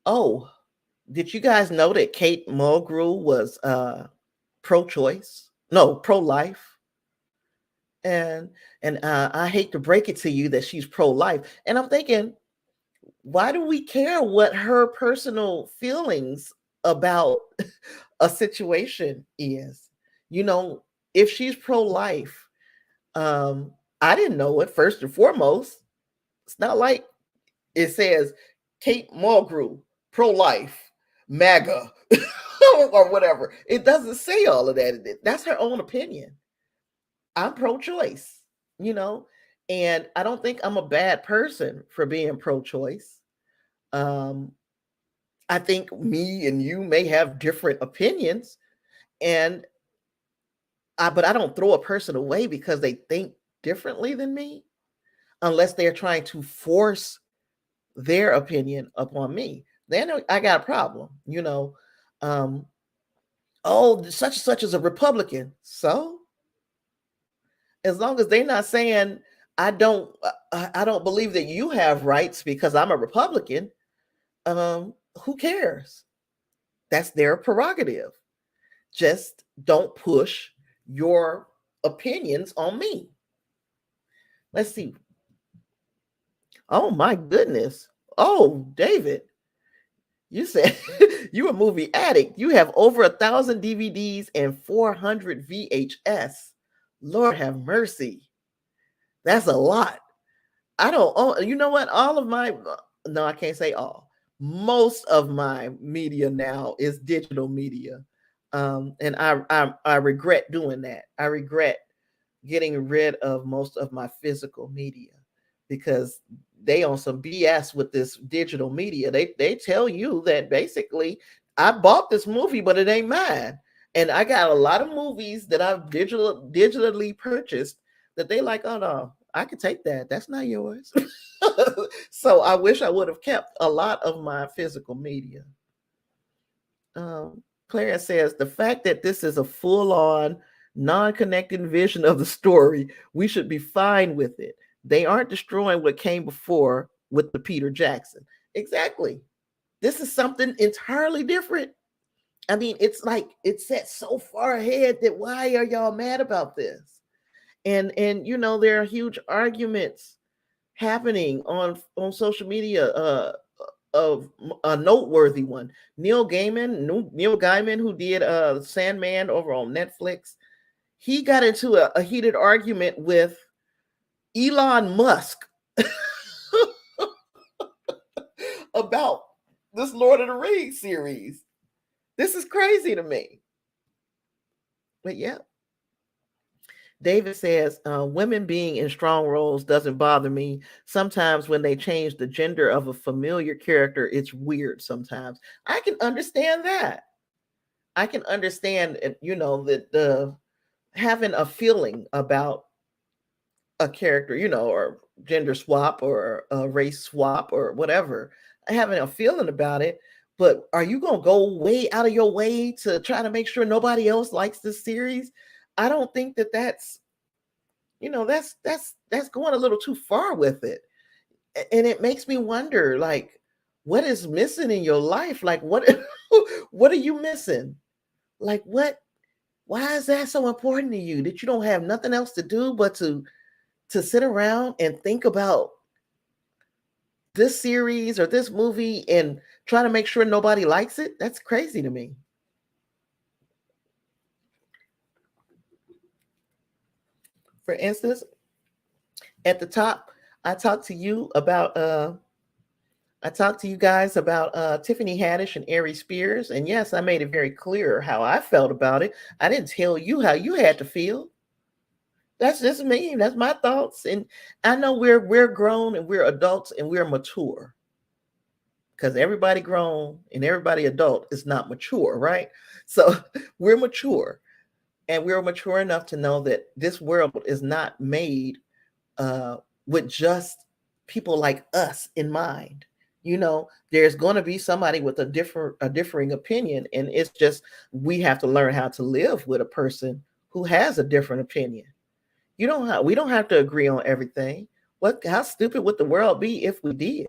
oh, did you guys know that Kate Mulgrew was pro-choice? No, pro-life. And I hate to break it to you that she's pro-life. And I'm thinking, why do we care what her personal feelings about a situation is? If she's pro-life, I didn't know it. First and foremost, it's not like it says Kate Mulgrew, pro-life, MAGA, or whatever. It doesn't say all of that. That's her own opinion. I'm pro-choice, and I don't think I'm a bad person for being pro-choice. I think me and you may have different opinions, but I don't throw a person away because they think differently than me, unless they're trying to force their opinion upon me. Then I got a problem, oh, such and such is a Republican. So as long as they're not saying, I don't believe that you have rights because I'm a Republican, who cares? That's their prerogative. Just don't push your opinions on me. Let's see. Oh my goodness. Oh, David, you said you a movie addict. You have over 1,000 DVDs and 400 VHS. Lord have mercy. That's a lot. I don't own, you know what? All of my, no, I can't say all. Most of my media now is digital media. And I regret doing that. I regret getting rid of most of my physical media because they on some BS with this digital media. They tell you that basically I bought this movie, but it ain't mine. And I got a lot of movies that I've digitally purchased that they like, oh no, I could take that. That's not yours. So I wish I would have kept a lot of my physical media. Clarence says the fact that this is a full-on, non-connected vision of the story, we should be fine with it. They aren't destroying what came before with the Peter Jackson. Exactly. This is something entirely different. I mean, it's like it's set so far ahead that why are y'all mad about this? And you know, there are huge arguments happening on social media of a noteworthy one. Neil Gaiman, who did Sandman over on Netflix, he got into a heated argument with Elon Musk about this Lord of the Rings series. This is crazy to me. But yeah. David says, women being in strong roles doesn't bother me. Sometimes when they change the gender of a familiar character, it's weird sometimes. I can understand that. I can understand, you know, that the having a feeling about a character, you know, or gender swap or a race swap or whatever, having a feeling about it. But are you going to go way out of your way to try to make sure nobody else likes this series? I don't think that that's, you know, that's going a little too far with it. And it makes me wonder, like, what is missing in your life? Like, what what are you missing? Like, why is that so important to you that you don't have nothing else to do but to sit around and think about this series or this movie and try to make sure nobody likes it? That's crazy to me. For instance, at the top, I talked to you guys about Tiffany Haddish and Aries Spears. And yes, I made it very clear how I felt about it. I didn't tell you how you had to feel. That's just me. That's my thoughts. And I know we're grown and we're adults and we're mature. Because everybody grown and everybody adult is not mature, right? So we're mature. And we're mature enough to know that this world is not made with just people like us in mind. You know, there's going to be somebody with a differing opinion, and it's just we have to learn how to live with a person who has a different opinion. We don't have to agree on everything. How stupid would the world be if we did?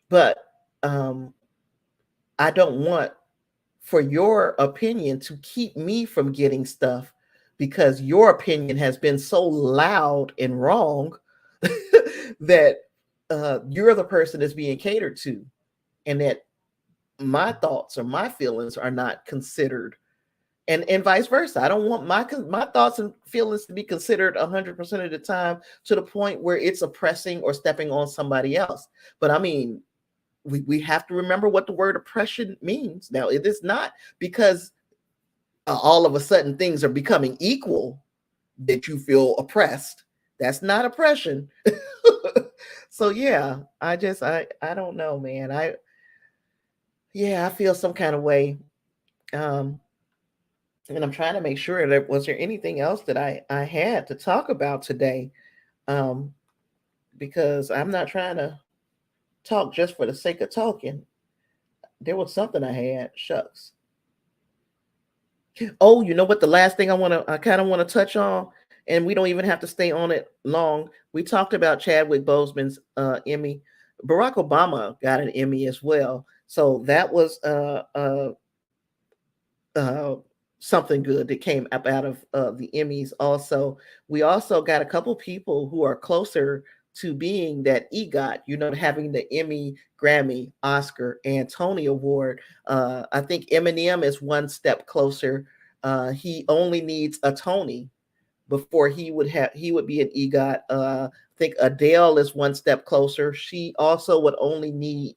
But I don't want for your opinion to keep me from getting stuff because your opinion has been so loud and wrong that you're the person that's being catered to, and that my thoughts or my feelings are not considered, and vice versa. I don't want my thoughts and feelings to be considered 100% of the time to the point where it's oppressing or stepping on somebody else. But I mean, we have to remember what the word oppression means. Now, it is not because all of a sudden things are becoming equal that you feel oppressed. That's not oppression. So yeah, I don't know, man. I feel some kind of way. And I'm trying to make sure that was there anything else that I had to talk about today. Because I'm not trying to talk just for the sake of talking. There was something I had. Shucks. Oh, you know what? The last thing I kind of want to touch on, and we don't even have to stay on it long. We talked about Chadwick Boseman's Emmy. Barack Obama got an Emmy as well, so that was something good that came up out of the Emmys. Also, we also got a couple people who are closer to being that EGOT, you know, having the Emmy, Grammy, Oscar, and Tony Award. I think Eminem is one step closer. He only needs a Tony before he would be an EGOT. I think Adele is one step closer. She also would only need,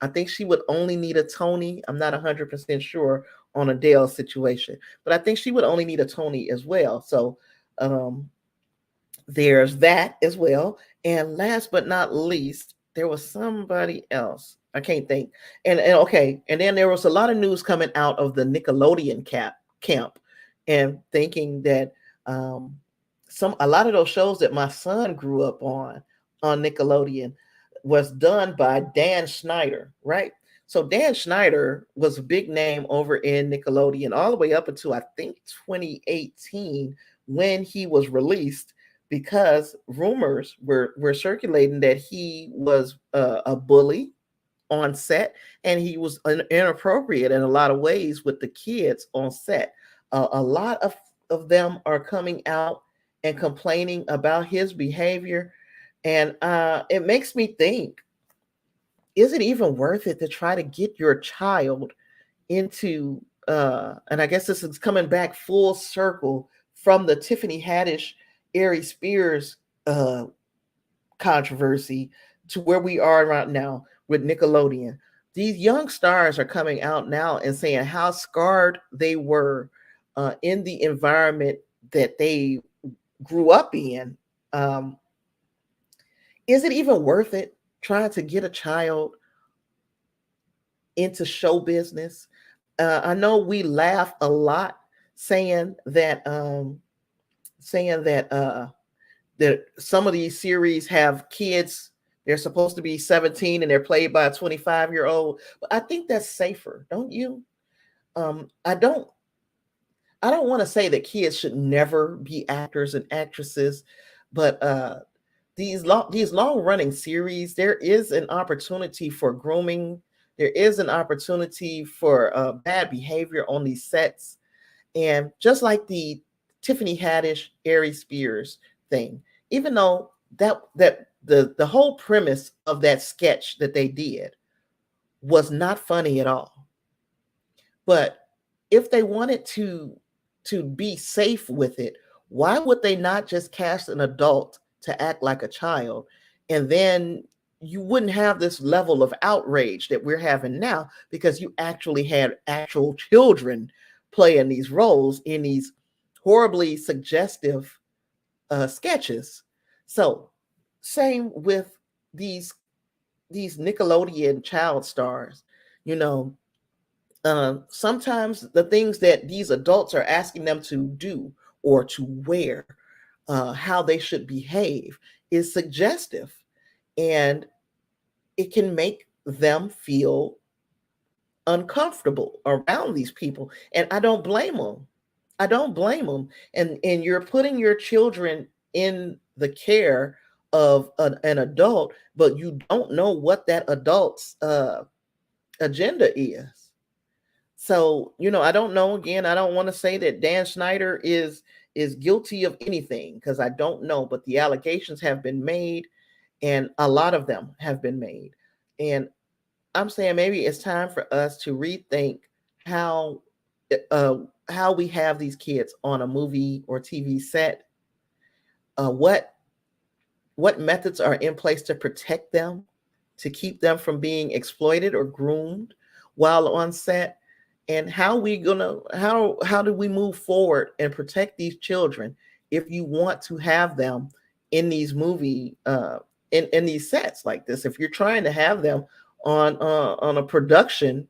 I think she would only need a Tony. I'm not 100% sure on Adele's situation, but I think she would only need a Tony as well. So there's that as well. And last but not least, there was somebody else. I can't think. And okay, and then there was a lot of news coming out of the Nickelodeon camp, and thinking that a lot of those shows that my son grew up on Nickelodeon was done by Dan Schneider, right? So Dan Schneider was a big name over in Nickelodeon all the way up until I think 2018 when he was released, because rumors were circulating that he was a bully on set, and he was inappropriate in a lot of ways with the kids on set. A lot of them are coming out and complaining about his behavior, and it makes me think, is it even worth it to try to get your child into and I guess this is coming back full circle from the Tiffany Haddish Aries Spears controversy to where we are right now with Nickelodeon. These young stars are coming out now and saying how scarred they were in the environment that they grew up in. Is it even worth it trying to get a child into show business? I know we laugh a lot saying that that some of these series have kids. They're supposed to be 17 and they're played by a 25-year-old. But I think that's safer, don't you? I don't want to say that kids should never be actors and actresses, but these long running series, there is an opportunity for grooming. There is an opportunity for bad behavior on these sets, and just like the Tiffany Haddish, Aries Spears thing, even though that the whole premise of that sketch that they did was not funny at all, but if they wanted to be safe with it, why would they not just cast an adult to act like a child, and then you wouldn't have this level of outrage that we're having now, because you actually had actual children playing these roles in these horribly suggestive sketches. So same with these Nickelodeon child stars. You know, sometimes the things that these adults are asking them to do or to wear, how they should behave, is suggestive, and it can make them feel uncomfortable around these people. And I don't blame them. I don't blame them. And you're putting your children in the care of an adult, but you don't know what that adult's agenda is. So, you know, I don't know. Again, I don't want to say that Dan Schneider is guilty of anything, because I don't know, but the allegations have been made, and a lot of them have been made. And I'm saying maybe it's time for us to rethink how we have these kids on a movie or TV set. What methods are in place to protect them, to keep them from being exploited or groomed while on set, and how do we move forward and protect these children if you want to have them in these in these sets like this. If you're trying to have them on a production,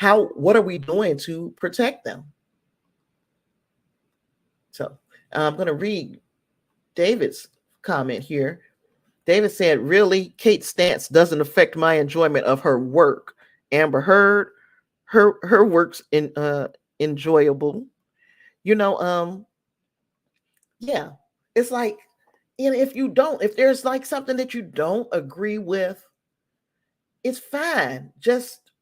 what are we doing to protect them? So I'm going to read David's comment here. David said, really, Kate's stance doesn't affect my enjoyment of her work. Amber Heard, her work's enjoyable. You know, yeah. It's like, you know, if there's like something that you don't agree with, it's fine. Just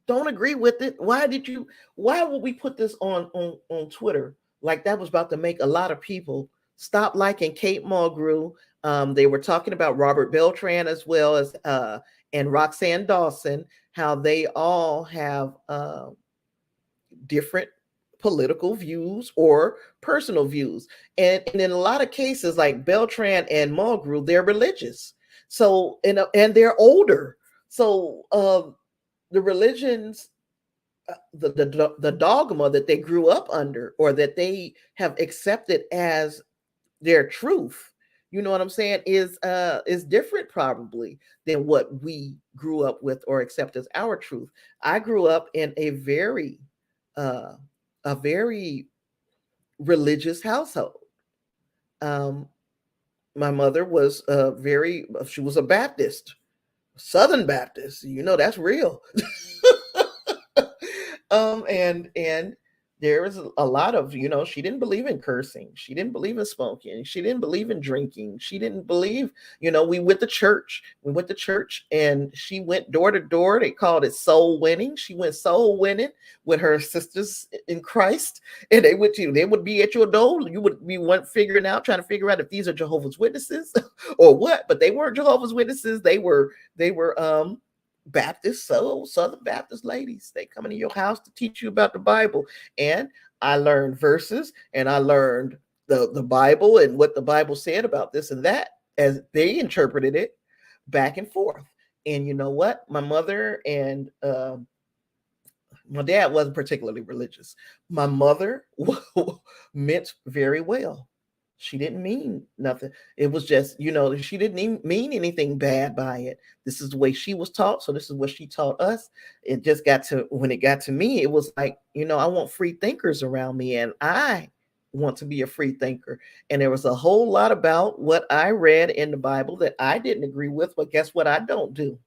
don't agree with it. Why would we put this on Twitter? Like that was about to make a lot of people stop liking Kate Mulgrew. They were talking about Robert Beltran as well as and Roxanne Dawson, how they all have different political views or personal views. And in a lot of cases, like Beltran and Mulgrew, they're religious. So, and they're older. So the religions, the dogma that they grew up under or that they have accepted as their truth, you know what I'm saying, is different probably than what we grew up with or accept as our truth. I grew up in uh a very religious household. um my mother was she was a Baptist, Southern Baptist, you know, that's real. And there is a lot of, you know, she didn't believe in cursing, she didn't believe in smoking, she didn't believe in drinking, she didn't believe, you know, we went to church and she went door to door. They called it soul winning. She went soul winning with her sisters in Christ, and they would be at your door. You would be one figuring out, trying to figure out if these are Jehovah's Witnesses or what. But they weren't Jehovah's Witnesses. They were Baptist, Southern Baptist ladies. They come into your house to teach you about the Bible. And I learned verses, and I learned the Bible and what the Bible said about this and that as they interpreted it back and forth. And you know what? My mother and my dad wasn't particularly religious. My mother meant very well. She didn't mean nothing. It was just, you know, she didn't even mean anything bad by it. This is the way she was taught. So this is what she taught us. It just got to, when it got to me, it was like, you know, I want free thinkers around me, and I want to be a free thinker. And there was a whole lot about what I read in the Bible that I didn't agree with, but guess what? I don't do.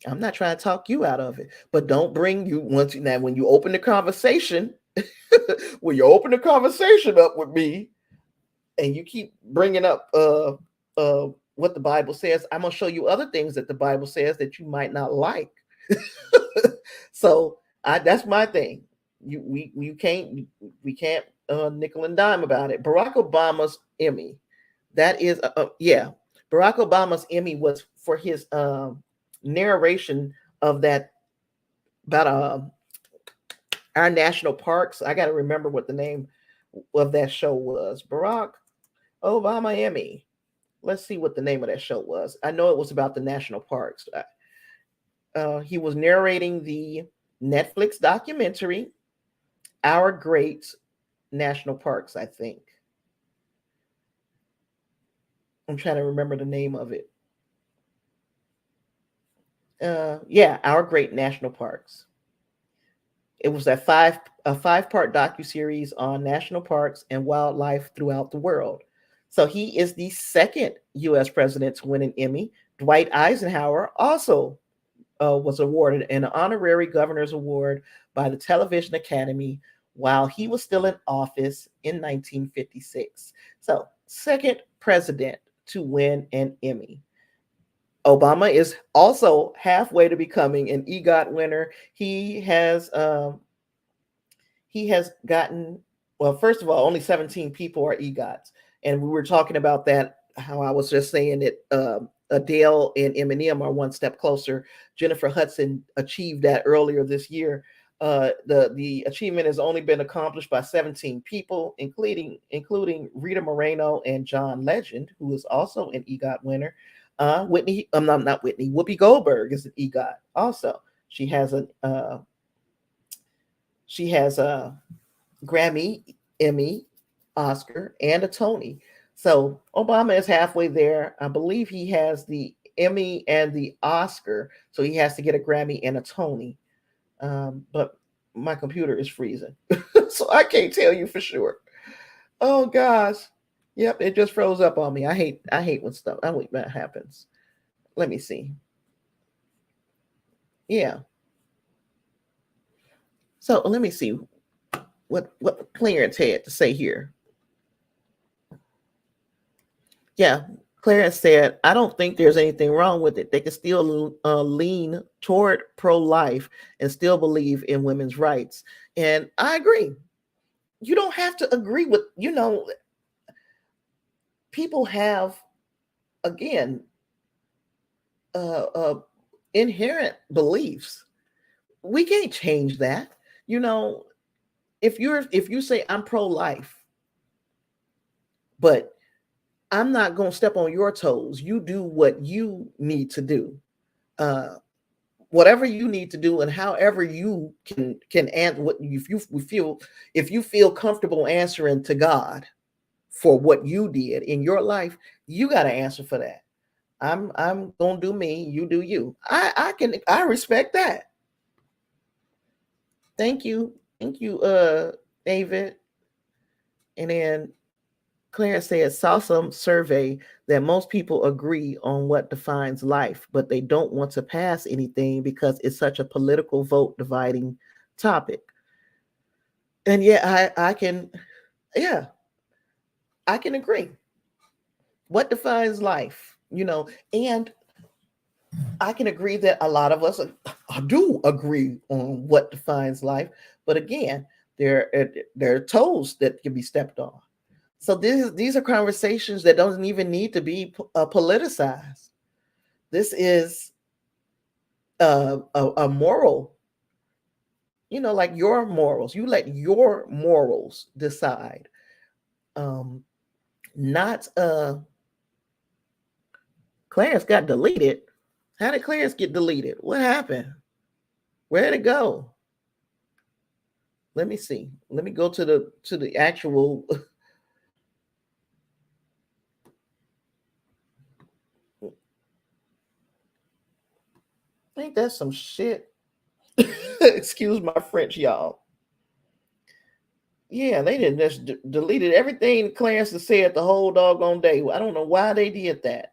I'm not trying to talk you out of it, but don't bring you once now when you open the conversation, when you open the conversation up with me, and you keep bringing up what the Bible says, I'm gonna show you other things that the Bible says that you might not like. So that's my thing. We can't nickel and dime about it. Barack Obama's Emmy, that is yeah, Barack Obama's Emmy was for his narration of that about our national parks. I got to remember what the name of that show was. Barack Obama Emmy. Let's see what the name of that show was. I know it was about the national parks. He was narrating the Netflix documentary, Our Great National Parks, I think. I'm trying to remember the name of it. Yeah, Our Great National Parks. It was a five-part docuseries on national parks and wildlife throughout the world. So he is the second U.S. president to win an Emmy. Dwight Eisenhower also was awarded an honorary governor's award by the Television Academy while he was still in office in 1956. So, second president to win an Emmy. Obama is also halfway to becoming an EGOT winner. He has gotten, well, first of all, only 17 people are EGOTs, and we were talking about that. How I was just saying that Adele and Eminem are one step closer. Jennifer Hudson achieved that earlier this year. The achievement has only been accomplished by 17 people, including Rita Moreno and John Legend, who is also an EGOT winner. Not Whitney. Whoopi Goldberg is an EGOT also. She has a Grammy, Emmy, Oscar, and a Tony. So Obama is halfway there. I believe he has the Emmy and the Oscar, so he has to get a Grammy and a Tony. But my computer is freezing, so I can't tell you for sure. Oh gosh. Yep, it just froze up on me. I hate when that happens. Let me see. Yeah. So let me see what Clarence had to say here. Yeah, Clarence said, I don't think there's anything wrong with it. They can still lean toward pro-life and still believe in women's rights. And I agree. You don't have to agree with, people have, again, inherent beliefs. We can't change that. if you say I'm pro-life, but I'm not going to step on your toes. You do what you need to do. Whatever you need to do, and however you can answer what if you feel comfortable answering to God for what you did in your life, you got to answer for that. I'm gonna do me, you do you. I respect that. Thank you, David. And then Claire says, saw some survey that most people agree on what defines life, but they don't want to pass anything because it's such a political vote dividing topic. And yeah, I can agree. What defines life? And I can agree that a lot of us do agree on what defines life, but again, there are toes that can be stepped on. So these are conversations that don't even need to be politicized. This is a moral, like your morals. You let your morals decide. Not Clarence got deleted. How did Clarence get deleted? What happened? Where did it go? Let me see. Let me go to the actual. Ain't that some shit? Excuse my French, y'all. Yeah, they didn't just deleted everything Clarence has said the whole doggone day. I don't know why they did that.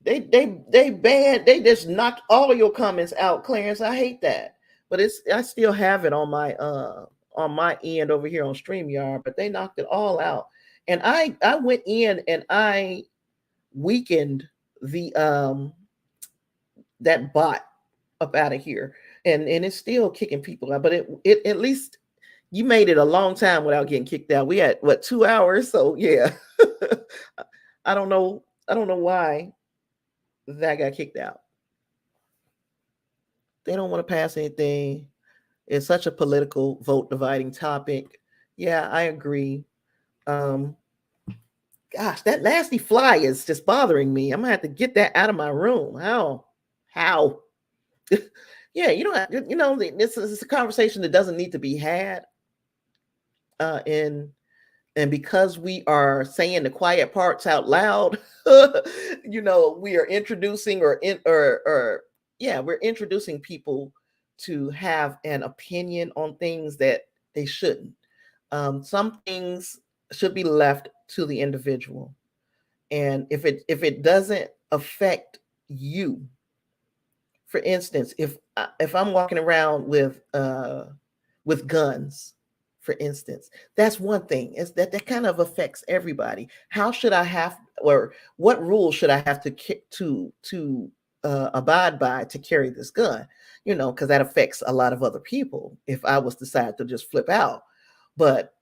They banned. They just knocked all of your comments out, Clarence. I hate that, but I still have it on my end over here on StreamYard. But they knocked it all out, and I went in and I weakened the that bot up out of here, and it's still kicking people out. But it at least you made it a long time without getting kicked out. We had 2 hours, so yeah. I don't know why that got kicked out. They don't want to pass anything. It's such a political vote dividing topic. Yeah, I agree. Gosh, that nasty fly is just bothering me. I'm gonna have to get that out of my room. How? Yeah, this is a conversation that doesn't need to be had. And because we are saying the quiet parts out loud, we are introducing we're introducing people to have an opinion on things that they shouldn't. Some things should be left to the individual, and if it doesn't affect you, for instance, if I'm walking around with guns, for instance, that's one thing. Is that kind of affects everybody. How should I have, or what rules should I have to abide by to carry this gun? Because that affects a lot of other people. If I was decided to just flip out, but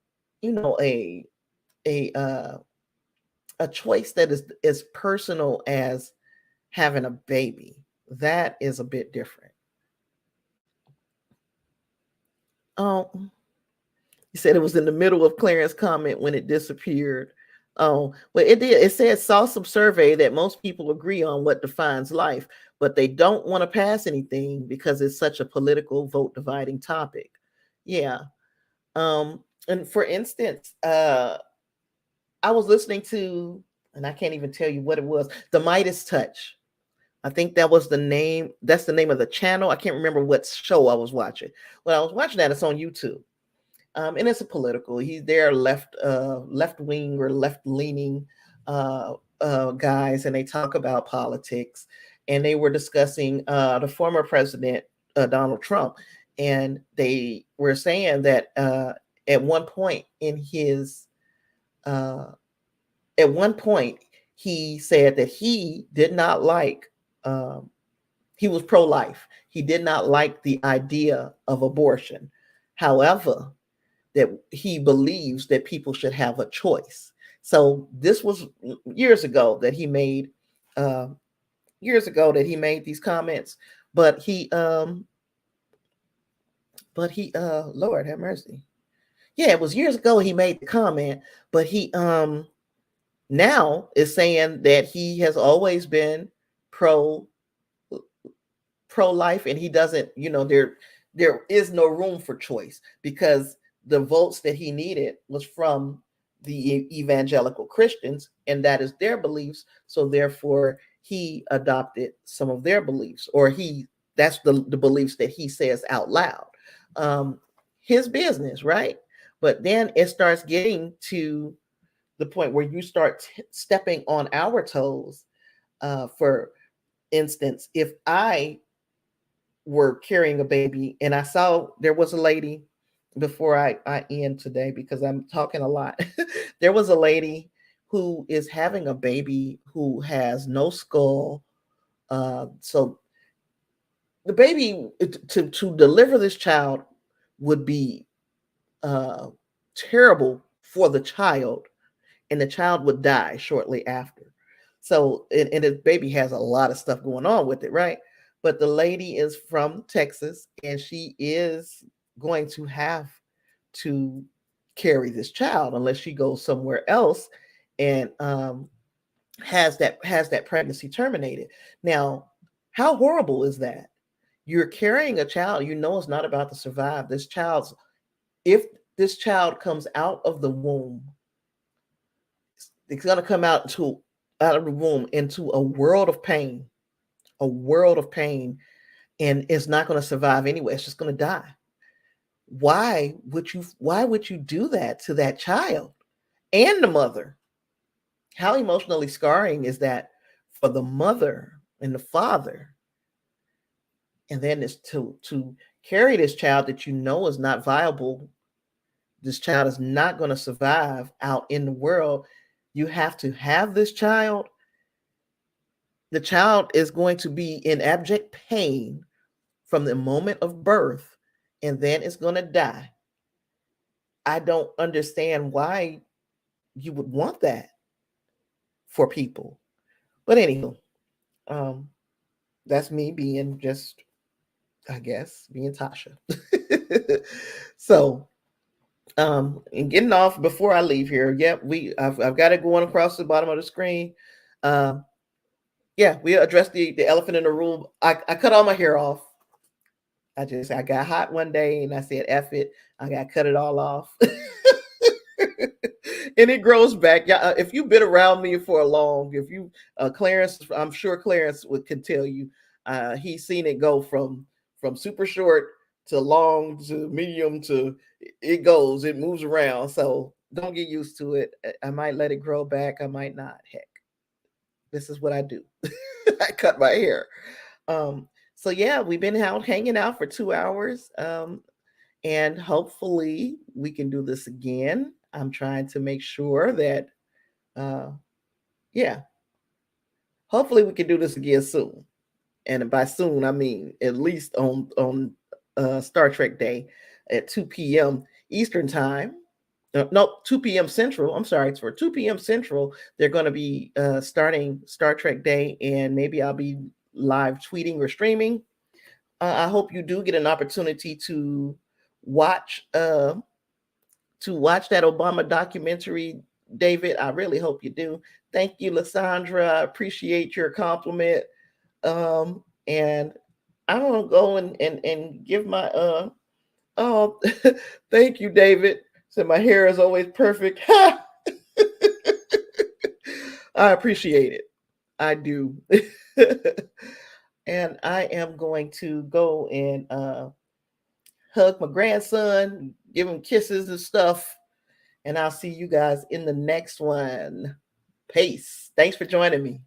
a choice that is as personal as having a baby, that is a bit different. Oh, you said it was in the middle of Clarence's comment when it disappeared. Oh, well, it did. It said saw some survey that most people agree on what defines life, but they don't want to pass anything because it's such a political vote dividing topic. Yeah. And for instance, I was listening to, and I can't even tell you what it was, the Midas Touch. I think that was the name. That's the name of the channel. I can't remember what show I was watching. Well, I was watching that. It's on YouTube. And it's a political. They're left wing or left leaning guys, and they talk about politics. And they were discussing the former president Donald Trump, and they were saying that at one point he said that he did not like. He was pro-life. He did not like the idea of abortion. However, that he believes that people should have a choice. So this was years ago that he made these comments, but he but he Lord have mercy. Yeah, it was years ago he made the comment, but he now is saying that he has always been pro pro-life, and he doesn't, there is no room for choice, because the votes that he needed was from the evangelical Christians, and that is their beliefs. So therefore he adopted some of their beliefs, or that's the beliefs that he says out loud. um his business, right? But then it starts getting to the point where you start stepping on our toes. For instance, if I were carrying a baby and I saw there was a lady, before I end today because I'm talking a lot, there was a lady who is having a baby who has no skull. So the baby, to deliver this child would be uh, terrible for the child, and the child would die shortly after. So, and the baby has a lot of stuff going on with it, right? But the lady is from Texas, and she is going to have to carry this child unless she goes somewhere else and has that pregnancy terminated. Now, how horrible is that? You're carrying a child, it's not about to survive. If this child comes out of the womb, it's going to come out of the womb into a world of pain, a world of pain, and it's not going to survive anyway. It's just going to die. Why would you do that to that child and the mother? How emotionally scarring is that for the mother and the father? And then it's to carry this child that is not viable. This child is not going to survive out in the world. You have to have this child. The child is going to be in abject pain from the moment of birth, and then it's going to die. I don't understand why you would want that for people. But anywho, um, that's me being just, I guess, being Tasha. So, and getting off before I leave here. Yep, I've got it going across the bottom of the screen. Um, yeah, we addressed the elephant in the room. I cut all my hair off. I got hot one day and I said, F it. I got to cut it all off. And it grows back. Yeah, if you've been around me for a long, if you, Clarence, I'm sure Clarence can tell you, he's seen it go from super short to long to medium to it moves around. So don't get used to it. I might let it grow back. I might not. Heck, this is what I do. I cut my hair. So yeah, we've been out hanging out for 2 hours. And hopefully we can do this again. I'm trying to make sure that, uh, yeah, hopefully we can do this again soon. And by soon, I mean at least on Star Trek Day at 2 p.m. Eastern Time. No, 2 p.m. Central. I'm sorry, it's for 2 p.m. Central. They're going to be starting Star Trek Day, and maybe I'll be live tweeting or streaming. I hope you do get an opportunity to watch that Obama documentary, David. I really hope you do. Thank you, Lysandra. I appreciate your compliment. And I'm gonna go and give my oh thank you, David. So my hair is always perfect. I appreciate it. I do. And I am going to go and hug my grandson, give him kisses and stuff. And I'll see you guys in the next one. Peace. Thanks for joining me.